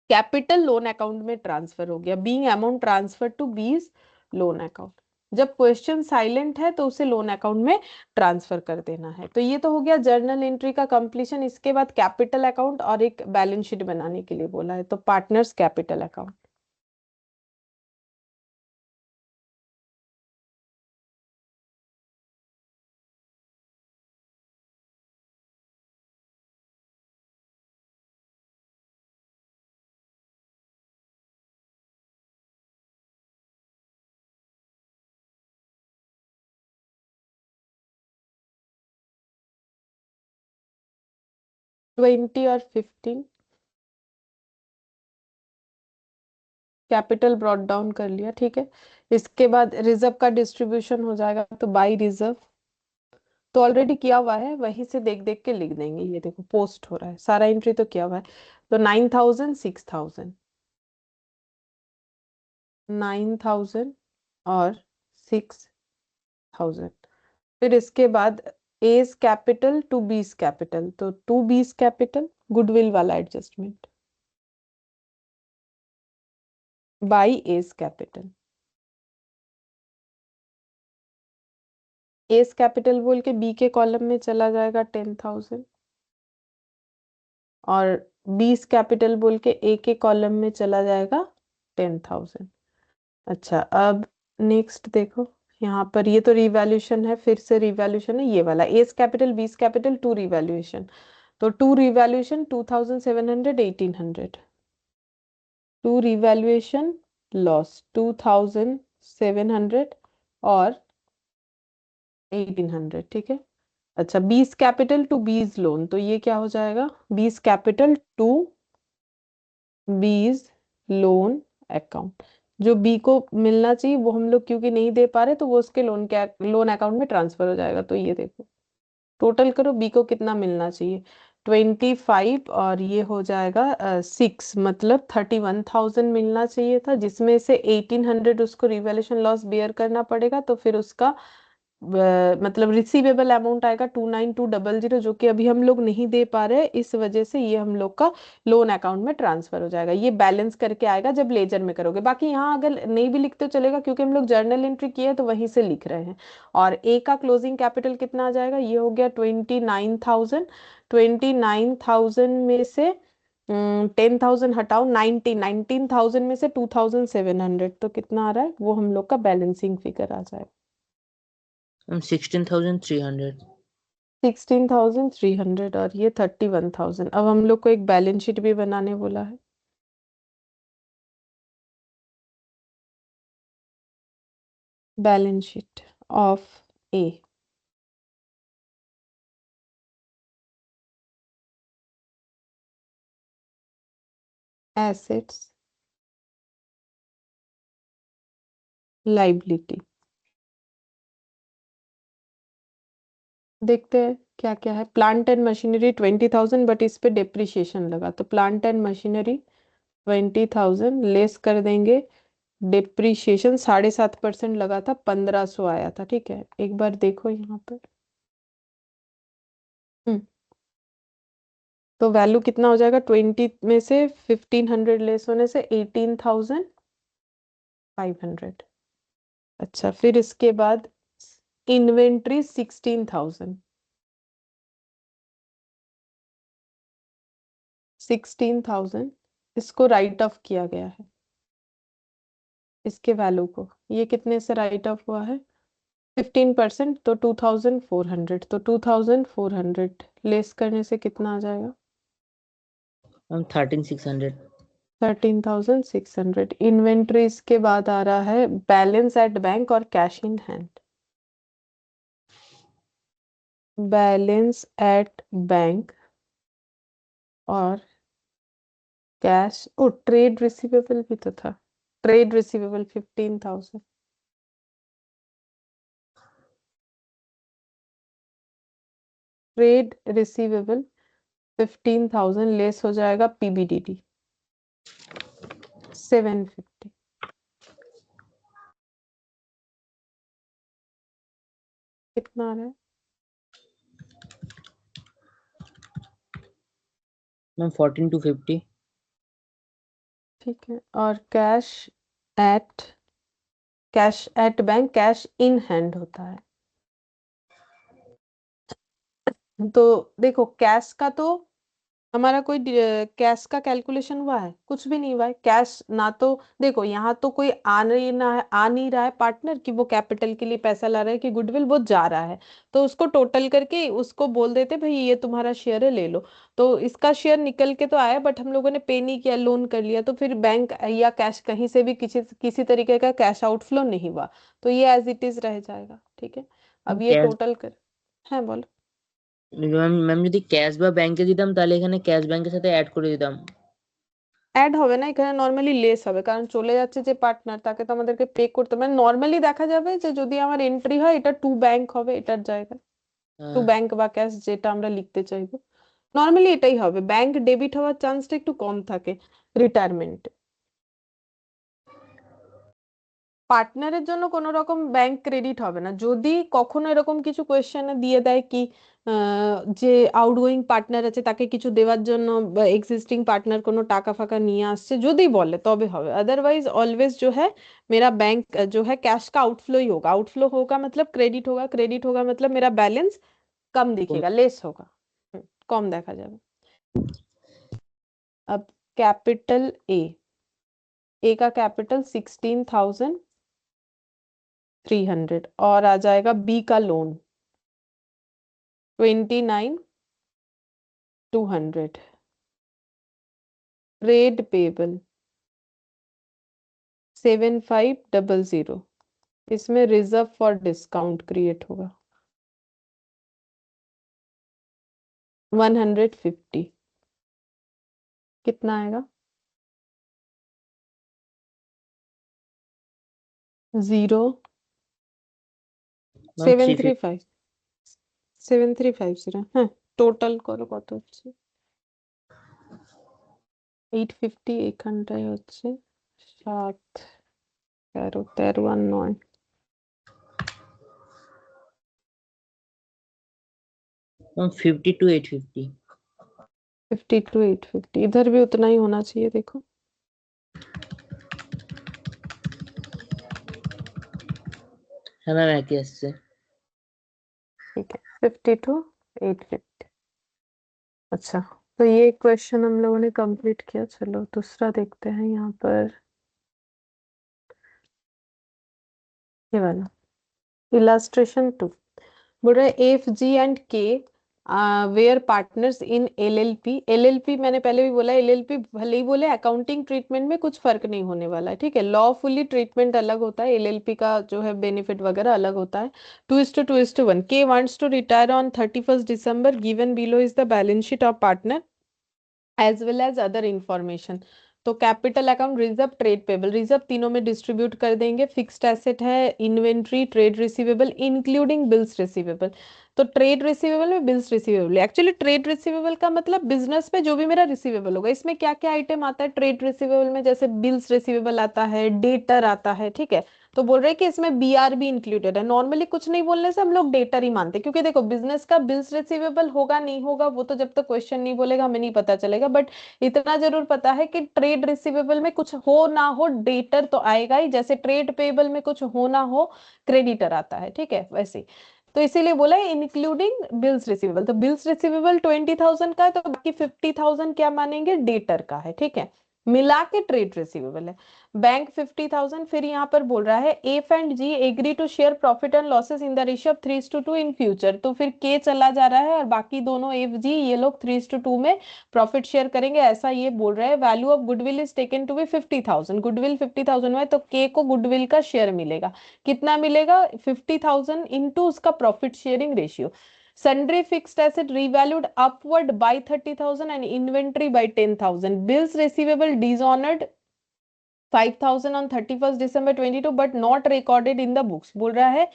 कैपिटल लोन अकाउंट में ट्रांसफर हो गया, बीइंग अमाउंट ट्रांसफर टू बीस लोन अकाउंट। जब क्वेश्चन साइलेंट है तो उसे लोन अकाउंट में ट्रांसफर कर देना है। तो ये तो हो गया जर्नल एंट्री का कंप्लीशन। इसके बाद कैपिटल अकाउंट और एक बैलेंस शीट बनाने के लिए बोला है, तो पार्टनर्स कैपिटल अकाउंट। ट्वेंटी और 15 कैपिटल ब्रॉट डाउन कर लिया, ठीक है। इसके बाद रिजर्व का डिस्ट्रीब्यूशन हो जाएगा, तो बाई रिजर्व तो ऑलरेडी किया हुआ है, वहीं से देख देख के लिख देंगे। ये देखो पोस्ट हो रहा है, सारा एंट्री तो किया हुआ है। तो 9,000, 6,000, 9,000 और 6,000। फिर इसके बाद S capital to B's capital, तो टू बीस कैपिटल गुडविल वाला adjustment by S capital. S capital बोल के बी के कॉलम में चला जाएगा 10,000, और बीस कैपिटल बोल के ए के कॉलम में चला जाएगा 10,000। अच्छा, अब नेक्स्ट देखो, यहाँ पर ये तो रिवैल्यूएशन है, फिर से रिवैल्यूएशन है ये वाला, A's capital B's capital to revaluation. तो to revaluation 2,700, 1,800, to revaluation loss 2,700 और 1,800, ठीक है। अच्छा, बीस कैपिटल टू बीस लोन, तो ये क्या हो जाएगा, बीस कैपिटल टू बीस लोन अकाउंट। जो बी को मिलना चाहिए वो हम लोग क्योंकि नहीं दे पा रहे, तो वो उसके लोन अकाउंट में ट्रांसफर हो जाएगा। तो ये देखो, टोटल करो बी को कितना मिलना चाहिए, 25, और ये हो जाएगा 6, मतलब 31,000 मिलना चाहिए था, जिसमें से 1800 उसको रिवैल्यूएशन लॉस बेयर करना पड़ेगा। तो फिर उसका मतलब रिसीवेबल अमाउंट आएगा 29,200, जो कि अभी हम लोग नहीं दे पा रहे, इस वजह से ये हम लोग का लोन अकाउंट में ट्रांसफर हो जाएगा। ये बैलेंस करके आएगा जब लेजर में करोगे। बाकी यहाँ अगर नहीं भी लिखते तो चलेगा, क्योंकि हम लोग जर्नल एंट्री किए हैं तो वहीं से लिख रहे हैं। और ए का क्लोजिंग कैपिटल कितना आ जाएगा, ये हो गया 29,000। 29,000 में से 10,000 हटाओ, 19,000 में से 2,700, तो कितना आ रहा है, वो हम लोग का बैलेंसिंग फिगर आ जाएगा। 16,300। 16,300, और ये 31,000। अब हम लोग को एक बैलेंस शीट भी बनाने बोला है। Balance sheet of A. Assets, liability, देखते हैं क्या क्या है। प्लांट एंड मशीनरी 20,000, बट इस पे डेप्रिसिएशन लगा, तो प्लांट एंड मशीनरी 20,000 लेस कर देंगे। डेप्रिसिएशन 7.5% लगा था, 1,500 आया था। ठीक है, एक बार देखो यहाँ पर। हम्म तो वैल्यू कितना हो जाएगा, 20 में से 1,500 लेस होने से 18,500। अच्छा, फिर इसके बाद इन्वेंट्री 16,000। 16,000 इसको राइट ऑफ किया गया है, इसके वैल्यू को। ये कितने से राइट ऑफ हुआ है, 15%, तो 2,400। तो 2,400 लेस करने से कितना आ जाएगा, 13,600। 13,600। इन्वेंट्री इसके बाद आ रहा है बैलेंस एट बैंक और cash in hand. Balance at bank और कैश, ओ ट्रेड रिसीवेबल भी तो था, trade receivable 15,000। Trade receivable 15,000 less हो जाएगा पीबीडीटी 750। कितना आ रहा है, मैम 14,250। ठीक है। और at cash at bank, cash in hand होता है। तो देखो, कैश का तो हमारा कोई कैश का कैलकुलेशन हुआ है, कुछ भी नहीं हुआ है। कैश ना तो, देखो यहाँ तो कोई आ नहीं रहा है पार्टनर कि वो कैपिटल के लिए पैसा ला रहा है कि गुडविल, वो जा रहा है। तो उसको टोटल करके उसको बोल देते भाई ये तुम्हारा शेयर है, ले लो। तो इसका शेयर निकल के तो आया, बट हम लोगों ने पे नहीं किया, लोन कर लिया, तो फिर बैंक या कैश कहीं से भी किसी किसी तरीके का कैश आउटफ्लो नहीं हुआ। तो ये एज इट इज रह जाएगा। ठीक है, अब ये ক্যাশ टोटल कर, है बोलो। ম্যাম ম্যাম যদি ক্যাশ বা ব্যাংকে দিতাম তাহলে এখানে ক্যাশ ব্যাংকের সাথে অ্যাড করে দিতাম। অ্যাড হবে না, এখানে নর্মালি লেস হবে, কারণ চলে যাচ্ছে যে পার্টনার, তাকে তো আমাদেরকে পে করতে, মানে নর্মালি দেখা যাবে যে যদি আমার এন্ট্রি হয় এটা টু ব্যাংক হবে এটার জায়গায়, টু হ্যাঁ। ব্যাংক বা ক্যাশ যেটা আমরা লিখতে চাইবো। নর্মালি এটাই হবে, ব্যাংক ডেবিট হওয়ার চান্সটা একটু কম থাকে রিটায়ারমেন্ট। পার্টনারের জন্য কোনো রকম ব্যাংক ক্রেডিট হবে না। যদি কখনো এরকম কিছু কোয়েশ্চেনে দিয়ে দেয় কি যে আউটগোয়িং পার্টনার আছে তাকে কিছু দেওয়ার জন্য, বা এক্সিস্টিং পার্টনার কোনো টাকা ফাকা নিয়ে আসছে যদি বলে, তবে হবে। अदरवाइज ऑलवेज जो है मेरा बैंक जो है कैश का आउटफ्लो ही होगा। आउटफ्लो होगा मतलब क्रेडिट होगा, क्रेडिट होगा मतलब मेरा बैलेंस कम दिखेगा, लेस होगा, कम देखा जाएगा। अब कैपिटल ए का कैपिटल 16,300, और आ जाएगा बी का लोन 29,200। Trade payable 7,500। इसमें रिजर्व फॉर डिस्काउंट क्रिएट होगा। 150 कितना आएगा? 0 मैम 735 7350 হ্যাঁ টোটাল করো কত হচ্ছে 850 এখানটায় হচ্ছে 7 13 13 আর 9 मैम 50 to 850। 50 to 850 इधर भी उतना ही होना चाहिए देखो হ্যাঁ ম্যাম একই আসছে। ठीक है 50 to 850 अच्छा तो ये क्वेश्चन हम लोगों ने कंप्लीट किया चलो दूसरा देखते हैं यहाँ पर ये वाला इलास्ट्रेशन 2 बोल रहा है F G and K were partners in LLP LLP मैंने पहले भी बोला एलएलपी भले ही बोले अकाउंटिंग ट्रीटमेंट में कुछ फर्क नहीं होने वाला है ठीक है लॉफुली ट्रीटमेंट अलग होता है एलएलपी का जो है बेनिफिट वगैरह अलग होता है 2:1 के wants to retire on 31st December given below is the balance sheet of partner as well as other information तो capital account reserve trade payable reserve तीनों में डिस्ट्रीब्यूट कर देंगे फिक्स्ड एसेट है inventory trade receivable including bills receivable तो trade receivable में bills receivable actually trade receivable का मतलब बिजनेस में जो भी मेरा रिसीवेबल होगा इसमें क्या क्या आइटम आता है ट्रेड रिसीवेबल में जैसे बिल्स रिसीवेबल आता है डेटर आता है ठीक है तो बोल रहे हैं कि इसमें बीआर भी इंक्लूडेड है नॉर्मली कुछ नहीं बोलने से हम लोग डेटर ही मानते हैं क्योंकि देखो बिजनेस का बिल्स रिसीवेबल होगा नहीं होगा वो तो जब तक क्वेश्चन नहीं बोलेगा हमें नहीं पता चलेगा बट इतना जरूर पता है कि ट्रेड रिसीवेबल में कुछ हो ना हो डेटर तो आएगा ही जैसे ट्रेड पेबल में कुछ हो ना हो क्रेडिटर आता है ठीक है वैसे ही। तो इसीलिए बोला है इंक्लूडिंग बिल्स रिसीवेबल तो बिल्स रिसीवेबल 20,000 का है तो बाकी 50,000 क्या मानेंगे डेटर का है ठीक है मिला के ट्रेड रिसीवेबल है बैंक 50,000 फिर यहाँ पर बोल रहा है F and G agree to share profit and losses in the ratio of 3:2 in future तो फिर के चला जा रहा है और बाकी दोनों एफ जी ये लोग 3:2 में प्रॉफिट शेयर करेंगे ऐसा ये बोल रहा है value of goodwill is taken to be 50,000 goodwill 50,000 में तो के को गुडविल का शेयर मिलेगा कितना मिलेगा 50,000 इंटू उसका profit sharing ratio sundry fixed asset revalued upward by 30,000 and inventory by 10,000 bills receivable dishonored 5,000 on 31st December 22 but not recorded in the books बोल रहा है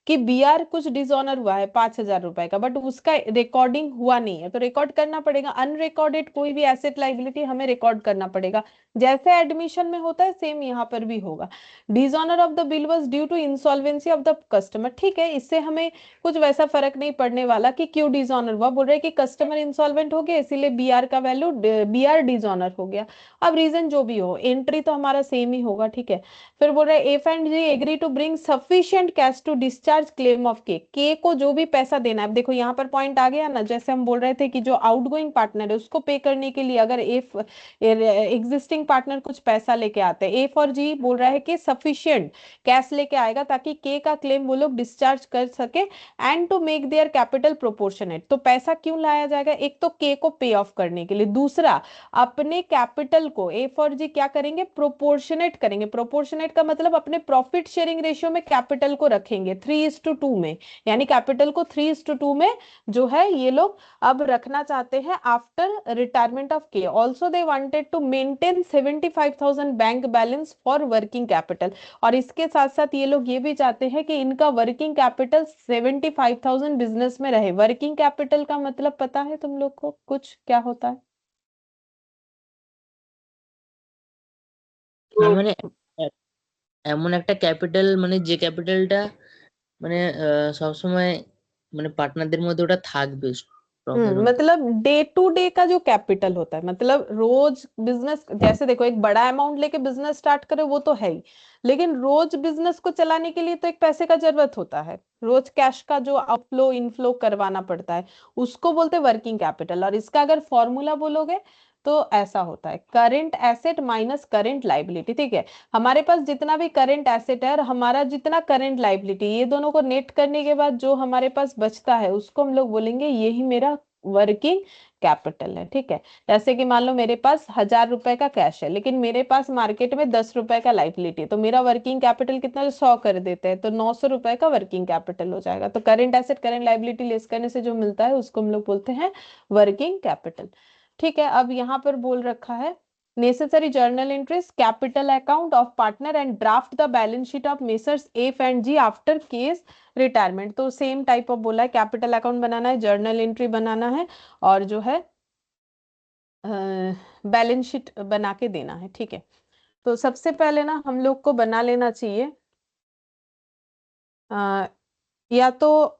कि बीआर कुछ डिसऑनर हुआ है 5,000 रुपए का बट उसका रिकॉर्डिंग हुआ नहीं है तो रिकॉर्ड करना पड़ेगा अनरिकॉर्डेड कोई भी एसेट लाइबिलिटी हमें रिकॉर्ड करना पड़ेगा जैसे एडमिशन में होता है सेम यहाँ पर भी होगा dishonour of the bill was due to insolvency of the customer ठीक है इससे हमें कुछ वैसा फर्क नहीं पड़ने वाला कि क्यों डिसऑनर हुआ बोल रहे हैं कि कस्टमर इंसॉल्वेंट हो गया इसीलिए बीआर का वैल्यू बीआर डिसऑनर हो गया अब रीजन जो भी हो एंट्री तो हमारा सेम ही होगा ठीक है फिर बोल रहा है F and G agree to bring sufficient cash to discharge claim of K को जो भी पैसा देना है अब देखो यहाँ पर पॉइंट आ गया ना जैसे हम बोल रहे थे कि जो आउटगोइंग पार्टनर है उसको पे करने के लिए अगर एफ एग्जिस्टिंग पार्टनर कुछ पैसा लेके आते हैं एफ और जी बोल रहा है कि सफिशिएंट कैश लेके आएगा ताकि के का क्लेम वो लोग डिस्चार्ज कर सके and to make their capital proportionate तो पैसा क्यों लाया जाएगा एक तो के को पे ऑफ करने के लिए दूसरा अपने कैपिटल को एफ और जी क्या करेंगे प्रोपोर्शनेट करेंगे प्रोपोर्शनेट का मतलब अपने प्रॉफिट शेयरिंग रेशियो में कैपिटल को रखेंगे 3:2 में यानी कैपिटल को 3:2 में जो है ये लोग अब रखना चाहते हैं after retirement of K also they wanted to maintain 75,000 bank balance for working capital और इसके साथ साथ ये लोग ये भी चाहते हैं कि इनका वर्किंग कैपिटल 75,000 बिजनेस में रहे वर्किंग कैपिटल का मतलब पता है तुम लोग को कुछ क्या होता है হ্যাঁ মানে এমন একটা ক্যাপিটাল মানে যে ক্যাপিটালটা মানে সবসময় মানে পার্টনারদের মধ্যে ওটা থাকবে স্টকের মধ্যে। मतलब डे टू डे का जो कैपिटल होता है मतलब रोज बिजनेस जैसे देखो एक बड़ा अमाउंट लेके बिजनेस स्टार्ट करे वो तो है ही लेकिन रोज बिजनेस को चलाने के लिए तो एक पैसे का जरूरत होता है रोज कैश का जो आउटफ्लो इनफ्लो करवाना पड़ता है उसको बोलते हैं वर्किंग कैपिटल और इसका अगर फॉर्मूला बोलोगे तो ऐसा होता है current asset minus current liability ठीक है हमारे पास जितना भी करेंट एसेट है और हमारा जितना करेंट लाइबिलिटी ये दोनों को नेट करने के बाद जो हमारे पास बचता है उसको हम लोग बोलेंगे यही मेरा वर्किंग कैपिटल है, ठीक है। जैसे कि मान लो मेरे पास 1000 रुपए का कैश है, लेकिन मेरे पास मार्केट में 10 रुपए का लाइबिलिटी है, तो मेरा वर्किंग कैपिटल कितना, 100 कर देते हैं, तो 900 रुपए का वर्किंग कैपिटल हो जाएगा। तो current asset current liability less करने से जो मिलता है उसको हम लोग बोलते हैं वर्किंग कैपिटल, ठीक है। अब यहाँ पर बोल रखा है necessary journal entries, capital account of partner and draft the balance sheet of messrs F and G after K's retirement. तो सेम टाइप ऑफ बोला है, कैपिटल अकाउंट बनाना है, जर्नल एंट्री बनाना है, और जो है बैलेंस शीट बना के देना है, ठीक है। तो सबसे पहले ना हम लोग को बना लेना चाहिए या तो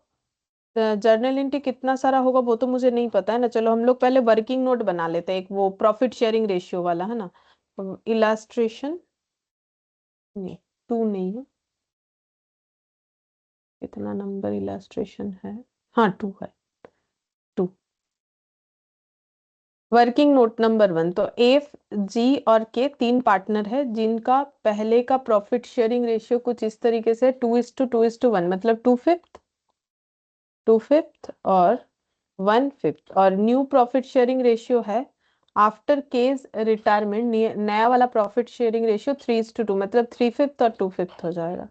जर्नल एंट्री कितना सारा होगा वो तो मुझे नहीं पता है ना, चलो हम लोग पहले वर्किंग नोट बना लेते हैं, एक वो प्रॉफिट शेयरिंग रेशियो वाला है ना। इलास्ट्रेशन नहीं, 2 नहीं है, कितना नंबर इलास्ट्रेशन है, हाँ 2 है, 2। वर्किंग नोट नंबर 1, तो एफ जी और के 3 पार्टनर है जिनका पहले का प्रॉफिट शेयरिंग रेशियो कुछ इस तरीके से 2:2:1, मतलब 2/5 और 1/5, और न्यू प्रॉफिट शेयरिंग रेशियो है आफ्टर केस रिटायरमेंट, नया वाला प्रॉफिट शेयरिंग रेशियो 3:2, मतलब 3/5 और 2/5 हो जाएगा,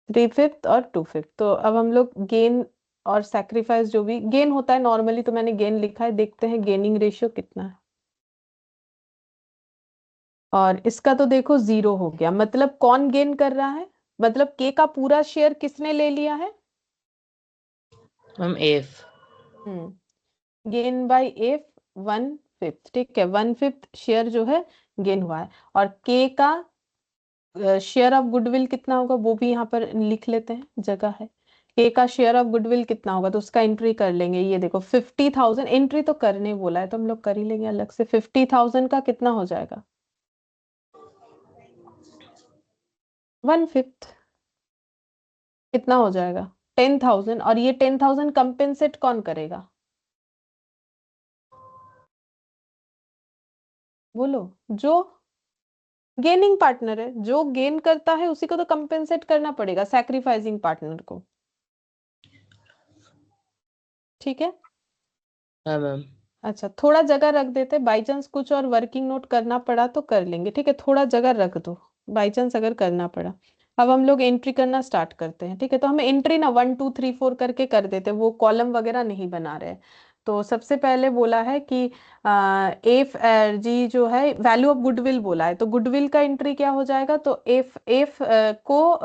3/5 और 2/5। तो अब हम लोग गेन और सैक्रिफाइस, जो भी गेन होता है नॉर्मली, तो मैंने गेन लिखा है, देखते हैं गेनिंग रेशियो कितना है। और इसका तो देखो 0 हो गया, मतलब कौन गेन कर रहा है, मतलब के का पूरा शेयर किसने ले लिया है, ma'am F. Gain by F 1/5, ठीक है, 1/5 शेयर जो है गेन हुआ है। और के का शेयर ऑफ गुडविल कितना होगा वो भी यहाँ पर लिख लेते हैं, जगह है। के का शेयर ऑफ गुडविल कितना होगा तो उसका एंट्री कर लेंगे, ये देखो 50,000, एंट्री तो करने बोला है तो हम लोग कर ही लेंगे अलग से। 50,000 का कितना हो जाएगा, 1/5 कितना हो जाएगा, 10,000। और ये 10,000 कंपेंसेट कौन करेगा, बोलो, जो गेनिंग पार्टनर है, जो गेन करता है उसी को तो कंपेंसेट करना पड़ेगा, सैक्रिफाइसिंग पार्टनर को, ठीक है। हाँ मैम। अच्छा, थोड़ा जगह रख देते, बाई चांस कुछ और वर्किंग नोट करना पड़ा तो कर लेंगे, ठीक है, थोड़ा जगह रख दो, बाई चांस अगर करना पड़ा। अब हम लोग एंट्री करना स्टार्ट करते हैं, ठीक है। तो हमें एंट्री ना 1 2 3 4 करके कर देते हैं, वो कॉलम वगैरह नहीं बना रहे। तो सबसे पहले बोला है कि एफ जी जो है वैल्यू ऑफ गुडविल बोला है, तो गुडविल का एंट्री क्या हो जाएगा, तो एफ एफ को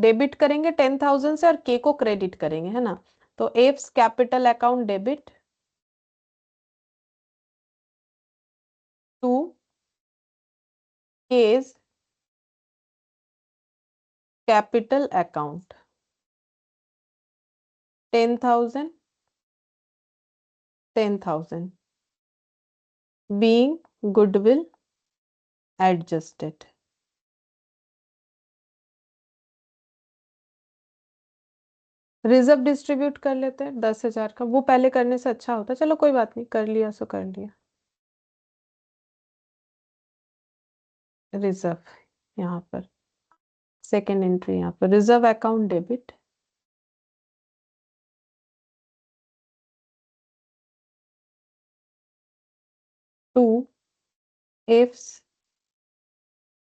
डेबिट करेंगे 10,000 से और के को क्रेडिट करेंगे, है ना। तो F capital account debit to K's capital account 10,000 10,000 being goodwill adjusted। Reserve distribute कर लेते हैं 10,000 का, वो पहले करने से अच्छा होता है, चलो कोई बात नहीं, कर लिया सो कर लिया। रिजर्व यहाँ पर सेकेंड एंट्री, यहाँ पर reserve account debit to F's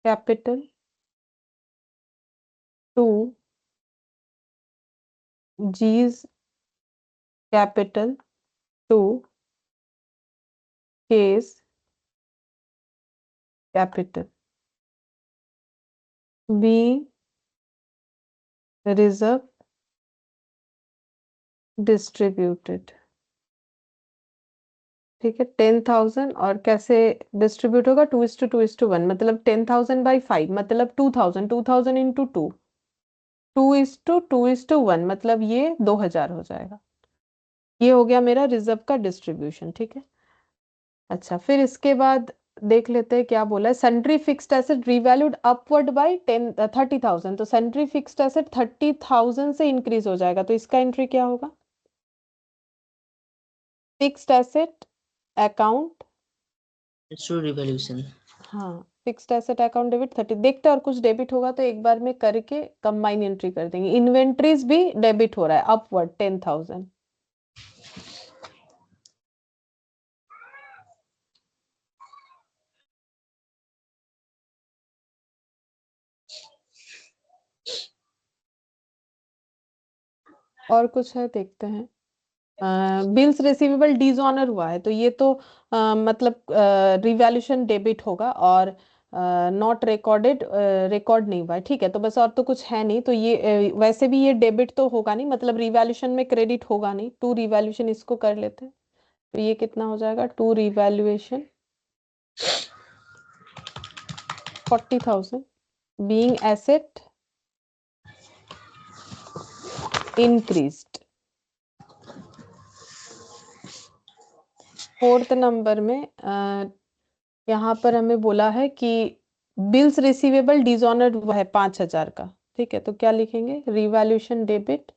capital to G's capital to K's capital be reserve distributed, ठीक है। 10,000 और कैसे डिस्ट्रीब्यूट होगा, 2:2:1, मतलब 10,000/5, मतलब 2,000, 2,000 इंटू 2, 2:2:1, मतलब ये 2,000 हो जाएगा। ये हो गया मेरा रिजर्व का डिस्ट्रीब्यूशन, ठीक है। अच्छा, फिर इसके बाद देख लेते हैं क्या बोला है, sundry fixed asset revalued upward bye 30,000, तो सन्ड्री फिक्स्ड एसेट 30,000 से इंक्रीज हो जाएगा, तो इसका एंट्री क्या होगा, fixed asset account, true revolution. हाँ, फिक्स्ड एसेट अकाउंट डेबिट 30, देखते हैं और कुछ डेबिट होगा तो एक बार में करके कंबाइन एंट्री कर देंगे। इन्वेंट्रीज भी डेबिट हो रहा है अपवर्ड 10,000, और कुछ है देखते हैं। बिल्स रिसीवेबल डिसऑनर हुआ है तो ये तो मतलब रिवैल्यूएशन डेबिट होगा, और नॉट रिकॉर्डेड रिकॉर्ड नहीं हुआ है, ठीक है। तो बस और तो कुछ है नहीं, तो ये वैसे भी ये डेबिट तो होगा नहीं, मतलब रिवैल्यूएशन में क्रेडिट होगा नहीं। टू रिवैल्यूएशन इसको कर लेते हैं, तो ये कितना हो जाएगा, to revaluation 40,000 being asset increased. Fourth number में यहाँ पर हमें बोला है कि बिल्स रिसीवेबल डिसऑनर्ड हुआ है 5,000 का, ठीक है। तो क्या लिखेंगे, रिवैल्यूएशन डेबिट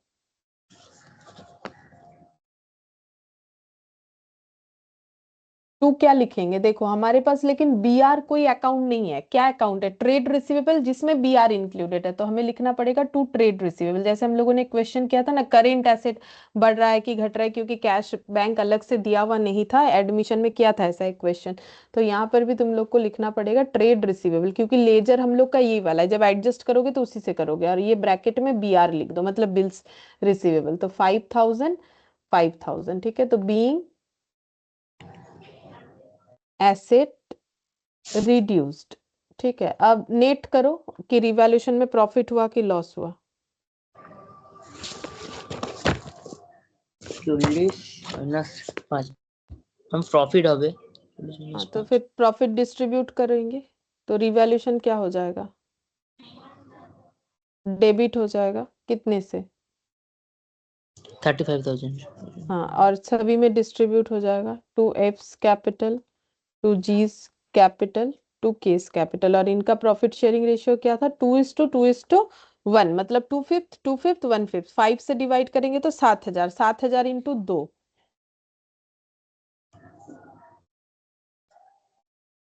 टू क्या लिखेंगे, देखो हमारे पास लेकिन बीआर कोई अकाउंट नहीं है। क्या अकाउंट है, ट्रेड रिसीवेबल जिसमें बीआर इंक्लूडेड है, तो हमें लिखना पड़ेगा टू ट्रेड रिसीवेबल। जैसे हम लोगों ने क्वेश्चन किया था ना, करेंट एसेट बढ़ रहा है कि घट रहा है, क्योंकि कैश बैंक अलग से दिया हुआ नहीं था, एडमिशन में किया था ऐसा एक क्वेश्चन। तो यहाँ पर भी तुम लोग को लिखना पड़ेगा ट्रेड रिसीवेबल, क्योंकि लेजर हम लोग का यही वाला है, जब एडजस्ट करोगे तो उसी से करोगे। और ये ब्रैकेट में बीआर लिख दो, मतलब बिल्स रिसीवेबल। तो 5,000 5,000, ठीक है। तो बीइंग एसेट रिड्यूस्ड, ठीक है। अब नेट करो कि रिवैल्यूएशन में प्रॉफिट हुआ कि लॉस हुआ। 40 - 5 हम प्रॉफिट হবে 40 हाँ, - तो 5 फिर प्रॉफिट डिस्ट्रीब्यूट करेंगे, तो रिवैल्यूएशन क्या हो जाएगा, डेबिट हो जाएगा कितने से, 35,000। हाँ, और सभी में डिस्ट्रीब्यूट हो जाएगा, to F's capital, to G's capital, to K's capital. और इनका प्रॉफिट शेयरिंग रेशियो क्या था, 2:1, मतलब 2/5 2/5 1/5। 5 से डिवाइड करेंगे तो 7,000, 7,000 into 2,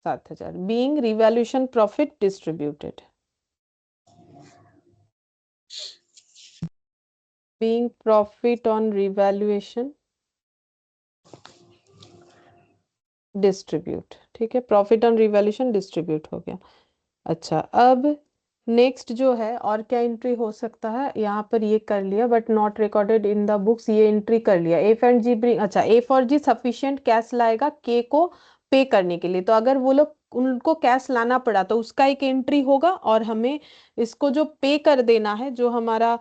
7,000 being revaluation profit distributed, being profit on revaluation distribute, ठीक है। प्रॉफिट ऑन रिवैल्यूएशन डिस्ट्रीब्यूट हो गया। अच्छा, अब नेक्स्ट जो है, और क्या एंट्री हो सकता है, यहाँ पर ये कर लिया but not recorded in the books, ये एंट्री कर लिया। एफ एंड जी ब्रिंग, अच्छा, एफ और जी सफिशिएंट कैश लाएगा के को पे करने के लिए, तो अगर वो लोग उनको कैश लाना पड़ा तो उसका एक एंट्री होगा, और हमें इसको जो पे कर देना है, जो हमारा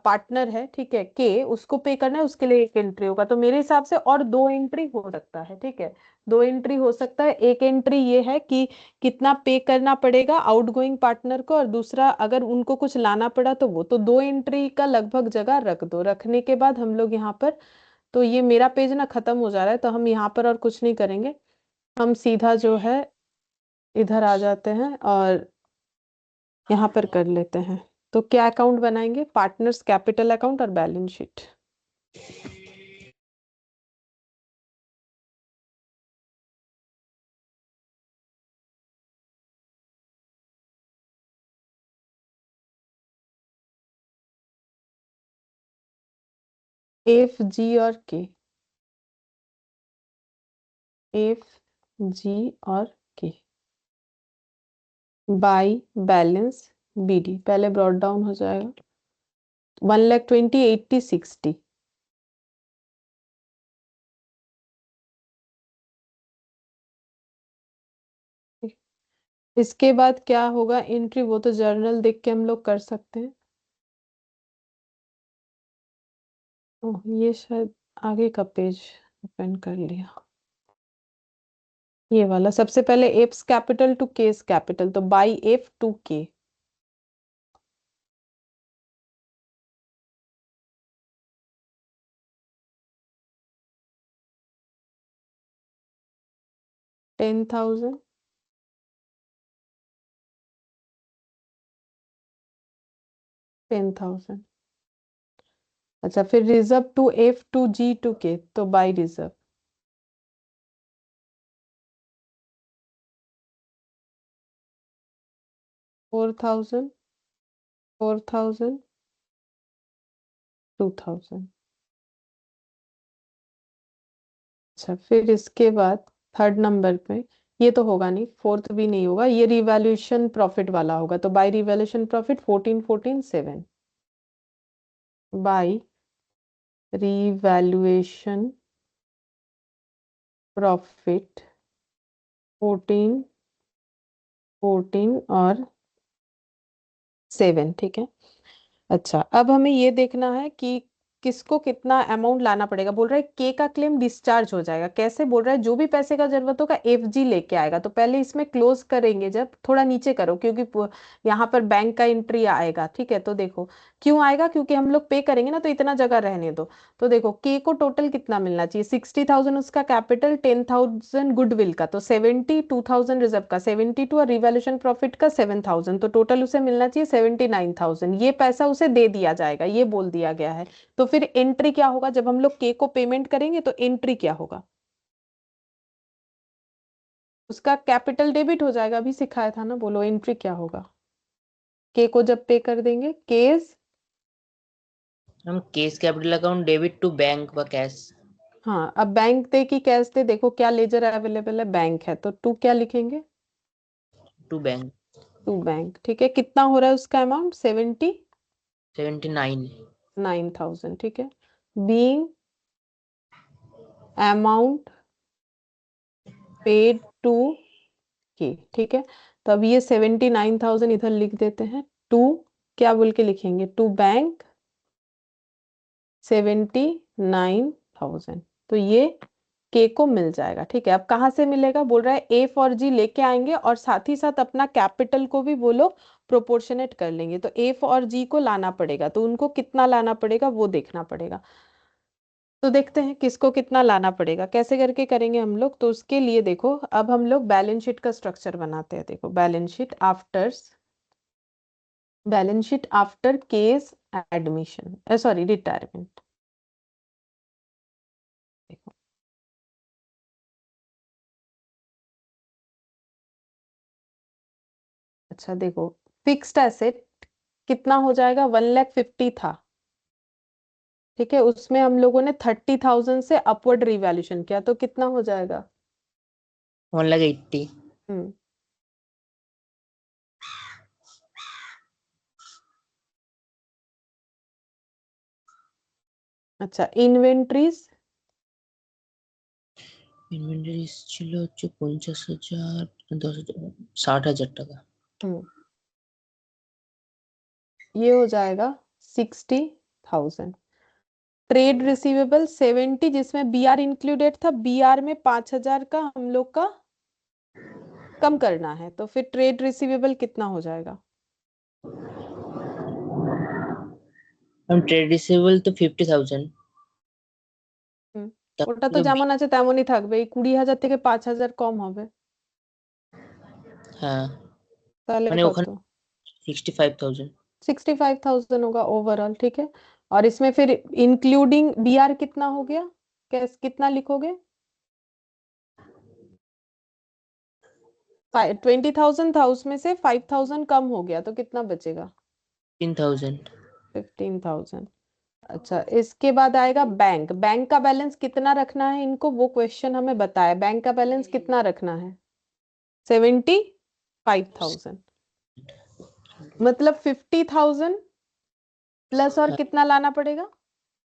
पार्टनर है, ठीक है, के, उसको पे करना है, उसके लिए एक एंट्री होगा। तो मेरे हिसाब से और दो एंट्री हो सकता है, ठीक है। दो एंट्री हो सकता है। एक एंट्री ये है कि कितना पे करना पड़ेगा आउटगोइंग पार्टनर को, और दूसरा अगर उनको कुछ लाना पड़ा तो वो, तो दो एंट्री का लगभग जगह रख दो। रखने के बाद हम लोग यहाँ पर, तो ये मेरा पेज ना खत्म हो जा रहा है, तो हम यहाँ पर और कुछ नहीं करेंगे, हम सीधा जो है इधर आ जाते हैं और यहाँ पर कर लेते हैं। तो क्या अकाउंट बनाएंगे, पार्टनर्स कैपिटल अकाउंट और बैलेंस शीट। एफ जी और के, एफ जी और के बाई बैलेंस बीडी, पहले ब्रॉट डाउन हो जाएगा 1,20,000 80 60। इसके बाद क्या होगा एंट्री, वो तो जर्नल देख के हम लोग कर सकते हैं। ओह, ये शायद आगे का पेज ओपन कर लिया, ये वाला। सबसे पहले F's capital to K's capital, तो बाई एफ टू के, $10,000, 10,000। अच्छा, फिर reserve to F to G to K, तो बाई रिजर्व, 4,000, 4,000, 2,000। अच्छा, फिर इसके बाद थर्ड नंबर पे, ये तो होगा नहीं, फोर्थ भी नहीं होगा, ये रिवैल्यूएशन प्रॉफिट वाला होगा, तो by revaluation profit 14 14 7 by revaluation profit 14 14 और 7, ठीक है। अच्छा, अब हमें ये देखना है कि किसको कितना अमाउंट लाना पड़ेगा। बोल रहा है के का क्लेम डिस्चार्ज हो जाएगा। कैसे बोल रहा है, जो भी पैसे का जरूरत होगा एफजी लेके आएगा। तो पहले इसमें क्लोज करेंगे, जब थोड़ा नीचे करो क्योंकि यहाँ पर बैंक का एंट्री आएगा, ठीक है। तो देखो क्यों आएगा, क्योंकि हम लोग पे करेंगे ना, तो इतना जगह रहने दो। तो देखो के को टोटल कितना मिलना चाहिए, 60,000 उसका कैपिटल, 10,000 गुडविल का, तो 72,000 रिजर्व का, 72 और रिवैल्यूएशन प्रॉफिट का 7,000, तो टोटल उसे मिलना चाहिए 79,000। ये पैसा उसे दे दिया जाएगा, ये बोल दिया गया है। तो फिर एंट्री क्या होगा, जब हम लोग के को पेमेंट करेंगे तो एंट्री क्या होगा, उसका कैपिटल डेबिट हो जाएगा। अभी सिखाया था ना, बोलो एंट्री क्या होगा। के को जब पे कर देंगे, केस, हम K's capital account debit to bank व कैश। हाँ अब बैंक दे कि कैश दे, देखो क्या लेजर अवेलेबल है, बैंक है, तो टू क्या लिखेंगे, टू बैंक। टू बैंक, ठीक है। कितना हो रहा है उसका अमाउंट, 79। 79,000, ठीक है। बीइंग अमाउंट पेड टू के, ठीक है। तो अब ये 79,000 इधर लिख देते हैं। टू क्या बोल के लिखेंगे, टू बैंक 79,000, तो ये के को मिल जाएगा, ठीक है। अब कहाँ से मिलेगा, बोल रहा है एफ और जी लेके आएंगे और साथ ही साथ अपना कैपिटल को भी वो लोग प्रोपोर्शनेट कर लेंगे। तो एफ और जी को लाना पड़ेगा, तो उनको कितना लाना पड़ेगा वो देखना पड़ेगा। तो देखते हैं किसको कितना लाना पड़ेगा, कैसे करके करेंगे हम लोग। तो उसके लिए देखो, अब हम लोग बैलेंस शीट का स्ट्रक्चर बनाते हैं। देखो balance sheet after case admission, sorry retirement. देखो अच्छा, देखो फिक्स्ड एसेट कितना हो जाएगा, 1,50,000 था, ठीक है। उसमें हम लोगों ने 30,000 से अपवर्ड रिवैल्यूएशन किया, तो कितना हो जाएगा, 1,80,000। हम्म अच्छा, इन्वेंट्रीज ইনভেন্টরি ছিল হচ্ছে 50,000, 10,000, 60,000 টাকা। ये हो जाएगा 60,000। ट्रेड रिसीवेबल 70, जिसमें बीआर इंक्लूडेड था, बीआर में 5,000 का हम लोग का कम करना है, तो फिर ट्रेड रिसीवेबल कितना हो जाएगा, हम ট্রেড রিসিভেবল তো 50,000। হুম তার ওটা তো থেকে যেমন আছে তেমনই থাকবে, এই 20,000 থেকে 5,000 কম হবে, হ্যাঁ, তাহলে মানে কত, ওখানে 65,000। 65,000 होगा ओवरऑल, ठीक है। और इसमें फिर इंक्लूडिंग बीआर कितना हो गया, कैस कितना लिखोगे, 20,000 था, उसमें से 5,000 कम हो गया, तो कितना बचेगा, 15,000। 15,000। अच्छा, इसके बाद आएगा बैंक। बैंक का बैलेंस कितना रखना है इनको, वो क्वेश्चन हमें बताया। बैंक का बैलेंस कितना रखना है, 75,000, मतलब 50,000 प्लस और হ্যাঁ, कितना लाना पड़ेगा,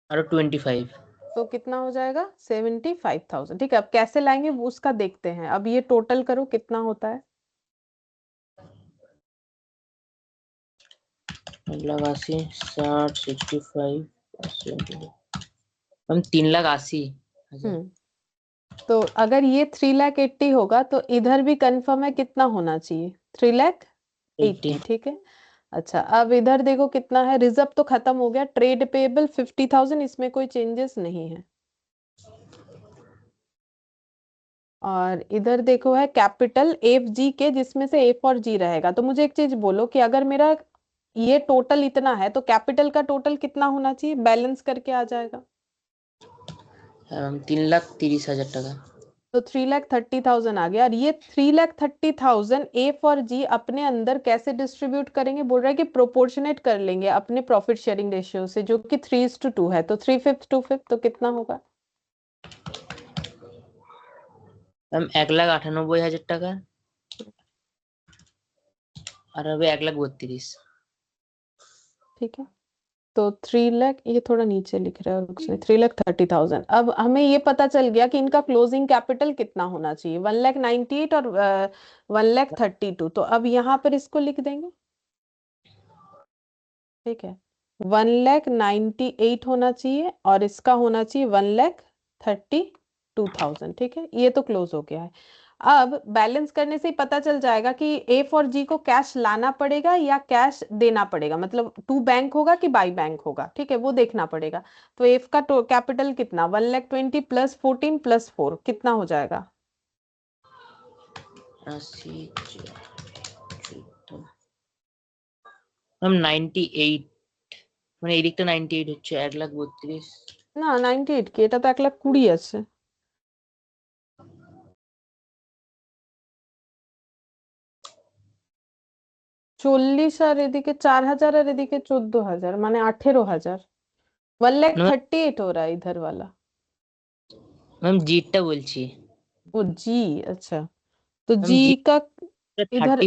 আরো 25। तो कितना हो जाएगा 75,000, ठीक है। अब कैसे लाएंगे वो उसका देखते हैं। अब ये टोटल करो कितना होता है, 1,80,000, 60, 65, 70। हम 3,80,000। हम्म तो अगर ये 3,80,000 होगा तो इधर भी कंफर्म है कितना होना चाहिए, 80। 3,80,000, ठीक है। अच्छा, अब इधर देखो कितना है, रिजर्व तो खत्म हो गया, ट्रेड पेएबल 50,000, इसमें कोई चेंजेस नहीं है। और इधर देखो है कैपिटल एफ जी के, जिसमें से एफ और जी रहेगा। तो मुझे एक चीज बोलो कि अगर मेरा ये टोटल इतना है तो कैपिटल का टोटल कितना होना चाहिए, बैलेंस करके आ जाएगा। हम 3,30,000 টাকা। तो 3,30,000 आ गया। और ये 3,30,000 एफ और जी अपने अंदर कैसे डिस्ट्रीब्यूट करेंगे, बोल रहा है कि प्रोपोर्शनेट कर लेंगे अपने प्रॉफिट शेयरिंग रेशियो से, जो कि 3:2 है। तो 3/5 2/5, तो कितना होगा, हम 1,98,000 টাকা আর হবে 1,32,000। ठीक है। तो 3 लाख, ये थोड़ा नीचे लिख रहा है और उसने 3,30,000। अब हमें ये पता चल गया कि इनका क्लोजिंग कैपिटल कितना होना चाहिए, 1,98,000 और 1,32,000। तो अब यहाँ पर इसको लिख देंगे, ठीक है। 1,98,000 होना चाहिए और इसका होना चाहिए 1,32,000, ठीक है। ये तो क्लोज हो गया है। अब बैलेंस करने से ही पता चल जाएगा कि एफ और जी को कैश लाना पड़ेगा या कैश देना पड़ेगा, मतलब टू बैंक होगा कि बाई बैंक होगा, ठीक है, वो देखना पड़ेगा। तो एफ का कैपिटल कितना, 1,20,000 प्लस 14 प्लस 4 कितना हो जाएगा? 80 ম্যাম 98 মানে এদিকটা 98 হচ্ছে 1,32,000। না 98 কি, এটা তো 1,20,000 আছে। 40 আর এদিকে 4,000 আর এদিকে 14,000, মানে 18,000। 1,38,000 हो रहा है इधर वाला। ম্যাম জিটটা বলছি। वो जी, अच्छा। तो ম্যাম जी জি का 30 इधर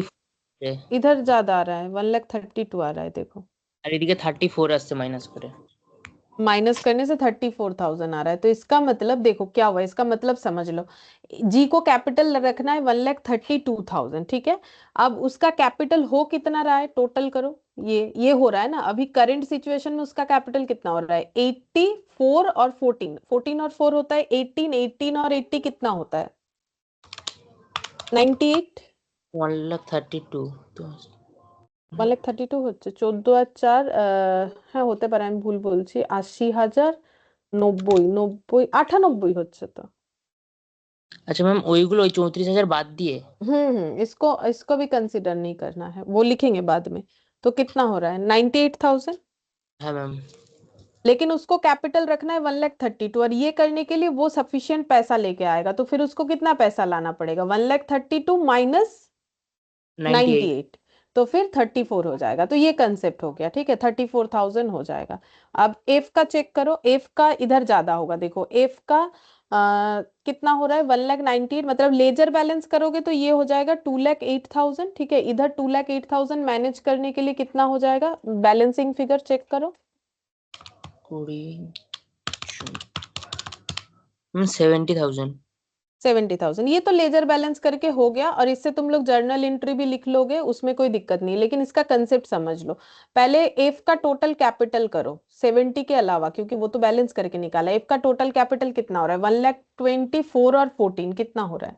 इधर ज्यादा आ रहा है, 1,32,000 आ रहा है, देखो। আর এদিকে 34 আসছে মাইনাস করে। माइनस करने से 34,000 आ रहा है। तो इसका मतलब देखो क्या हुआ, इसका मतलब समझ लो। जी को कैपिटल रखना है 1,32,000, ठीक है। अब उसका कैपिटल हो कितना रहा है, टोटल करो। ये हो रहा है ना, अभी करंट सिचुएशन में उसका कैपिटल कितना हो रहा है, 84 और 14, 14 और 4 होता है 18, 18 और 80 कितना होता है, 98। 1,32,000 তো 1,32,000 হচ্ছে, 14 আর 4, হ্যাঁ হতে পারে, আমি ভুল বলছি। 80,000, 90, 90, 98 হচ্ছে তো। আচ্ছা ম্যাম ওইগুলো ওই 34,000 বাদ দিয়ে। इसको इसको भी कंसिडर नहीं करना है, वो लिखेंगे बाद में। तो कितना हो रहा है, 98,000। হ্যাঁ ম্যাম लेकिन उसको कैपिटल रखना है 1,32,000, और ये करने के लिए वो सफिशियंट पैसा लेके आएगा, तो फिर उसको कितना पैसा लाना पड़ेगा, 1,32,000 माइनस 98 98, तो फिर 34 हो जाएगा। तो ये कंसेप्ट हो गया, ठीक है, 34,000 हो जाएगा। अब एफ का चेक करो, एफ का इधर ज्यादा होगा, देखो एफ का कितना हो रहा है, 1,98,000, मतलब लेजर बैलेंस करोगे तो ये हो जाएगा 2,08,000, ठीक है। इधर 2,08,000 मैनेज करने के लिए कितना हो जाएगा, बैलेंसिंग फिगर चेक करो। 20 70,000। 70,000, ये तो लेजर बैलेंस करके हो गया, और इससे तुम लोग जर्नल एंट्री भी लिख लोगे, उसमें कोई दिक्कत नहीं। लेकिन इसका कंसेप्ट समझ लो। पहले एफ का टोटल कैपिटल करो 70 के अलावा, क्योंकि वो तो बैलेंस करके निकाला। एफ का टोटल कैपिटल कितना हो रहा है, 1,24,000 और 14 कितना हो रहा है,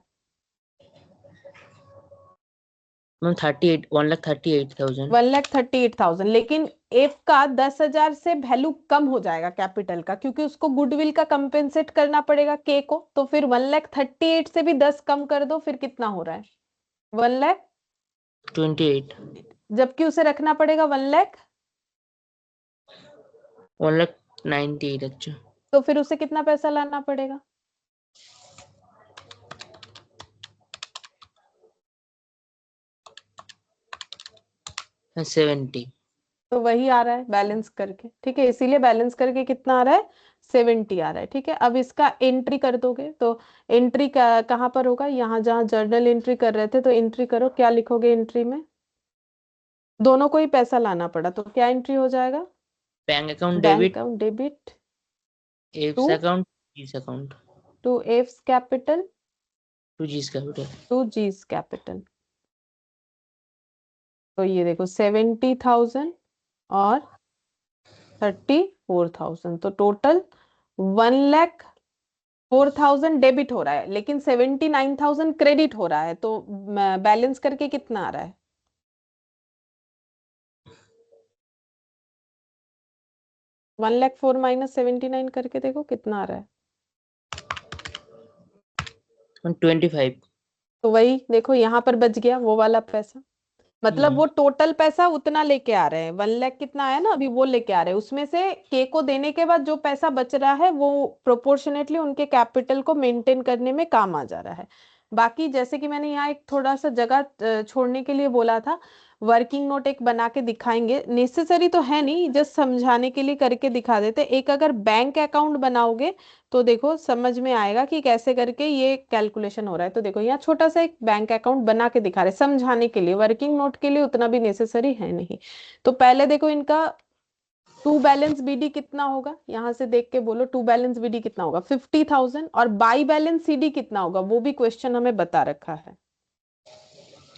ম্যাম 38 1,38,000। 1,38,000। लेकिन एफ का 10,000 से वैल्यू कम हो जाएगा कैपिटल का, क्योंकि उसको गुडविल का कंपेंसेट करना पड़ेगा के को। तो फिर 1,38,000 से भी 10 कम कर दो, फिर कितना हो रहा है, 1,00,000, 28 जबकि उसे रखना पड़ेगा 1,00,000। 1,98,000 अच्छा। तो फिर उसे कितना पैसा लाना पड़ेगा, हाँ 70। तो वही आ रहा है बैलेंस करके, ठीक है। इसीलिए बैलेंस करके कितना आ रहा है, 70 आ रहा है, ठीक है। अब इसका एंट्री कर दोगे तो एंट्री कहाँ पर होगा, यहाँ जहाँ जर्नल एंट्री कर रहे थे, तो एंट्री करो, क्या लिखोगे एंट्री में, दोनों को ही पैसा लाना पड़ा, तो क्या एंट्री हो जाएगा, bank account bank debit account debit F's to account G's account to F's capital to G's capital. To G's capital. तो ये देखो 70,000 और 34,000, तो टोटल 1,04,000 डेबिट हो रहा है, लेकिन 79,000 क्रेडिट हो रहा है। तो बैलेंस करके कितना आ रहा है, 1,04,000 माइनस 79 करके देखो कितना आ रहा है। 25। तो वही देखो, यहाँ पर बच गया वो वाला पैसा, मतलब वो टोटल पैसा उतना लेके आ रहे हैं, 1,00,000 कितना आया ना अभी, वो लेके आ रहे हैं। उसमें से के को देने के बाद जो पैसा बच रहा है वो प्रोपोर्शनेटली उनके कैपिटल को मेंटेन करने में काम आ जा रहा है। बाकी जैसे कि मैंने यहाँ एक थोड़ा सा जगह छोड़ने के लिए बोला था, वर्किंग नोट एक बना के दिखाएंगे, नेसेसरी तो है नहीं, जस्ट समझाने के लिए करके दिखा देते। एक अगर बैंक अकाउंट बनाओगे तो देखो समझ में आएगा कि कैसे करके ये कैलकुलेशन हो रहा है। तो देखो यहाँ छोटा सा एक बैंक अकाउंट बना के दिखा रहे समझाने के लिए, वर्किंग नोट के लिए उतना भी नेसेसरी है नहीं। तो पहले देखो इनका टू बैलेंस बीडी कितना होगा, यहाँ से देख के बोलो, टू बैलेंस बीडी कितना होगा 50,000, और बाई बैलेंस सीडी कितना होगा वो भी क्वेश्चन हमें बता रखा है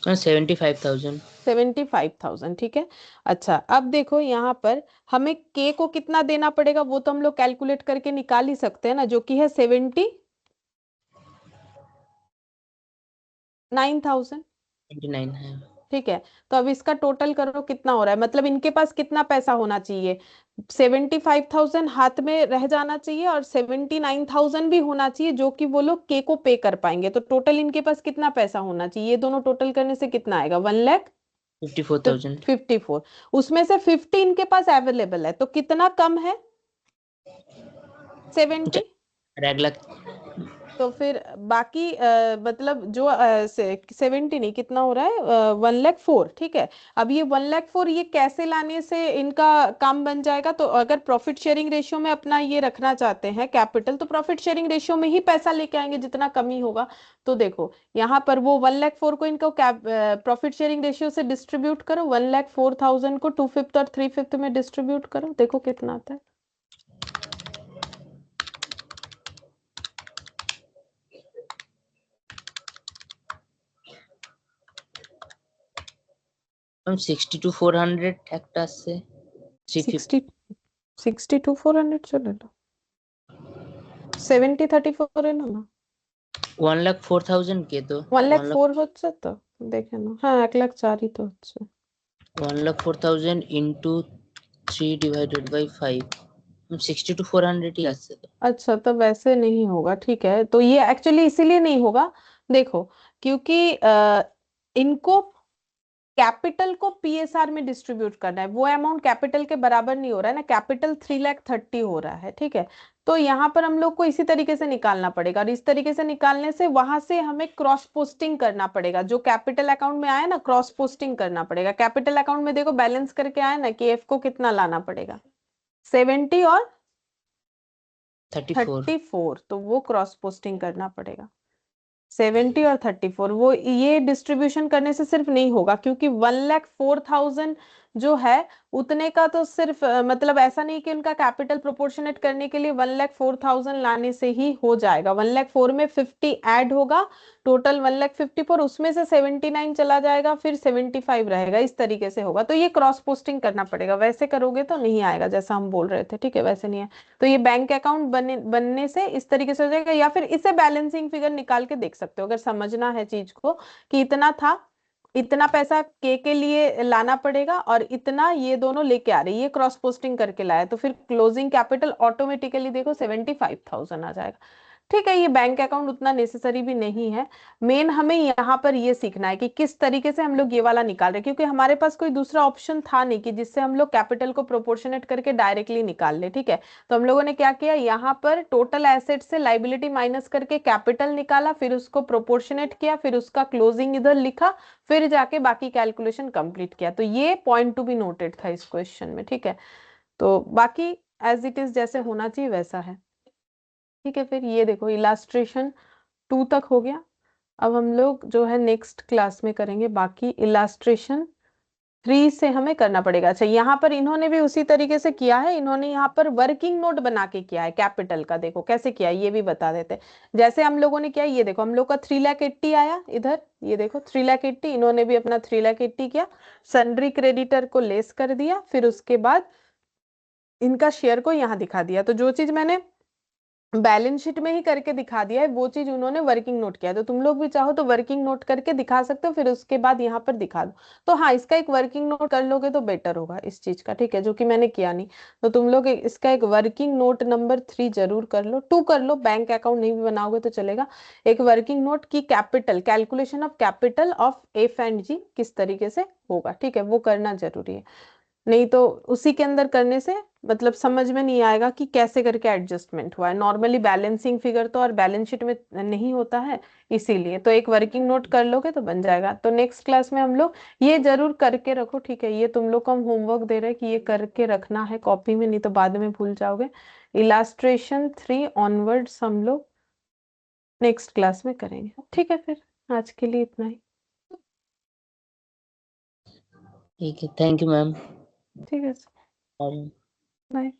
75,000। 75,000, ठीक है। अच्छा अब देखो यहाँ पर हमें के को कितना देना पड़ेगा वो तो हम लोग कैलकुलेट करके निकाल ही सकते हैं ना, जो कि है 79,000, 29 है। ठीक है। तो अब इसका टोटल करो कितना हो रहा है, मतलब इनके पास कितना पैसा होना चाहिए, 75,000 हाथ में रह जाना चाहिए और 79,000 भी होना चाहिए जो कि वो लोग के को पे कर पाएंगे। तो टोटल इनके पास कितना पैसा होना चाहिए, ये दोनों टोटल करने से कितना आएगा 54,000। 1,54। उसमें से 50 इनके पास अवेलेबल है, तो कितना कम है 70। अगला तो फिर बाकी मतलब जो 70 नहीं, कितना हो रहा है 1,04,000, ठीक है। अब ये 1,04,000 ये कैसे लाने से इनका काम बन जाएगा, तो अगर प्रॉफिट शेयरिंग रेशियो में अपना ये रखना चाहते हैं कैपिटल, तो प्रॉफिट शेयरिंग रेशियो में ही पैसा लेके आएंगे जितना कमी होगा। तो देखो यहाँ पर वो 1,04,000 को इनको प्रॉफिट शेयरिंग रेशियो से डिस्ट्रीब्यूट करो, 1,04,000 को 2/5 और 3/5 में डिस्ट्रीब्यूट करो, देखो कितना आता है। हम 62,400 একটা আসছে 350। 62,400 চলে এলো, 70,34 এলো না, 1,04,000 কে তো 1,04,000 হচ্ছে তো, দেখে নাও, হ্যাঁ 1,04,000 তো হচ্ছে। 1,04,000 into 3 divided by 5 62,400 ही আসছে তো। अच्छा तो वैसे नहीं होगा, ठीक है। तो ये एक्चुअली इसीलिए नहीं होगा, देखो क्योंकि इनको कैपिटल को पीएसआर में डिस्ट्रीब्यूट करना है, वो अमाउंट कैपिटल के बराबर नहीं हो रहा है ना, कैपिटल 3,30,000 हो रहा है, ठीक है। तो यहाँ पर हम लोग को इसी तरीके से निकालना पड़ेगा, और इस तरीके से निकालने से वहां से हमें क्रॉस पोस्टिंग करना पड़ेगा, जो कैपिटल अकाउंट में आया ना क्रॉस पोस्टिंग करना पड़ेगा। कैपिटल अकाउंट में देखो बैलेंस करके आया ना कि एफ को कितना लाना पड़ेगा 70 और 34। 34, तो वो क्रॉस पोस्टिंग करना पड़ेगा 70 और 34। वो ये डिस्ट्रीब्यूशन करने से सिर्फ नहीं होगा, क्योंकि 1,04,000 जो है उतने का तो सिर्फ मतलब ऐसा नहीं कि उनका कैपिटल प्रोपोर्शनेट करने के लिए 1,04,000 लाने से ही हो जाएगा। 1,04,000 में 50 ऐड होगा, टोटल 1,54,000, उसमें से 79 चला जाएगा, फिर 75 रहेगा, इस तरीके से होगा। तो ये क्रॉस पोस्टिंग करना पड़ेगा, वैसे करोगे तो नहीं आएगा जैसा हम बोल रहे थे, ठीक है, वैसे नहीं है। तो ये बैंक अकाउंट बनने से इस तरीके से हो जाएगा, या फिर इसे बैलेंसिंग फिगर निकाल के देख सकते हो अगर समझना है चीज को, कि इतना था, इतना पैसा के लिए लाना पड़ेगा और इतना ये दोनों लेके आ रहे, ये क्रॉस पोस्टिंग करके लाया, तो फिर क्लोजिंग कैपिटल ऑटोमेटिकली देखो 75,000 आ जाएगा, ठीक है। ये बैंक अकाउंट उतना नेसेसरी भी नहीं है, मेन हमें यहाँ पर ये सीखना है कि किस तरीके से हम लोग ये वाला निकाल रहे हैं, क्योंकि हमारे पास कोई दूसरा ऑप्शन था नहीं कि जिससे हम लोग कैपिटल को प्रोपोर्शनेट करके डायरेक्टली निकाल ले, ठीक है। तो हम लोगों ने क्या किया, यहाँ पर टोटल एसेट से लाइबिलिटी माइनस करके कैपिटल निकाला, फिर उसको प्रोपोर्शनेट किया, फिर उसका क्लोजिंग इधर लिखा, फिर जाके बाकी कैलकुलेशन कंप्लीट किया। तो ये पॉइंट टू बी नोटेड था इस क्वेश्चन में, ठीक है। तो बाकी एज इट इज जैसे होना चाहिए वैसा है, ठीक है। फिर ये देखो इलास्ट्रेशन 2 तक हो गया। अब हम लोग जो है नेक्स्ट क्लास में करेंगे बाकी इलास्ट्रेशन 3 से हमें करना पड़ेगा। अच्छा यहाँ पर इन्होंने भी उसी तरीके से किया है, इन्होंने यहाँ पर वर्किंग नोट बना के किया है कैपिटल का, देखो कैसे किया है ये भी बता देते हैं। जैसे हम लोगों ने किया, ये देखो हम लोग का 3,80,000 आया इधर, ये देखो 3,80,000, इन्होंने भी अपना 3,80,000 किया, सन्ड्री क्रेडिटर को लेस कर दिया, फिर उसके बाद इनका शेयर को यहाँ दिखा दिया। तो जो चीज मैंने बैलेंस शीट में ही करके दिखा दिया है वो चीज उन्होंने वर्किंग नोट किया है। तो तुम लोग भी चाहो तो वर्किंग नोट करके दिखा सकते हो, फिर उसके बाद यहाँ पर दिखा दो। तो हाँ इसका एक वर्किंग नोट कर लोगे तो बेटर होगा इस चीज का, ठीक है, जो कि मैंने किया नहीं। तो तुम लोग इसका एक वर्किंग नोट नंबर 3 जरूर कर लो, 2 कर लो, बैंक अकाउंट नहीं भी बनाओगे तो चलेगा। एक वर्किंग नोट की capital calculation of capital of F and G किस तरीके से होगा, ठीक है, वो करना जरूरी है। नहीं तो उसी के अंदर करने से मतलब समझ में नहीं आएगा कि कैसे करके एडजस्टमेंट हुआ है। नॉर्मली बैलेंसिंग फिगर तो और बैलेंस शीट में नहीं होता है, इसीलिए तो एक वर्किंग नोट कर लोगे तो बन जाएगा। तो नेक्स्ट क्लास में हम लोग ये जरूर करके रखो, ठीक है, ये तुम लोग को हम होमवर्क दे रहे हैं कि ये करके रखना है कॉपी में, नहीं तो बाद में भूल जाओगे। इलास्ट्रेशन 3 ऑनवर्ड्स हम लोग नेक्स्ट क्लास में करेंगे, ठीक है। फिर आज के लिए इतना ही, ठीक है, थैंक यू मैम। ठीक है। और बाय।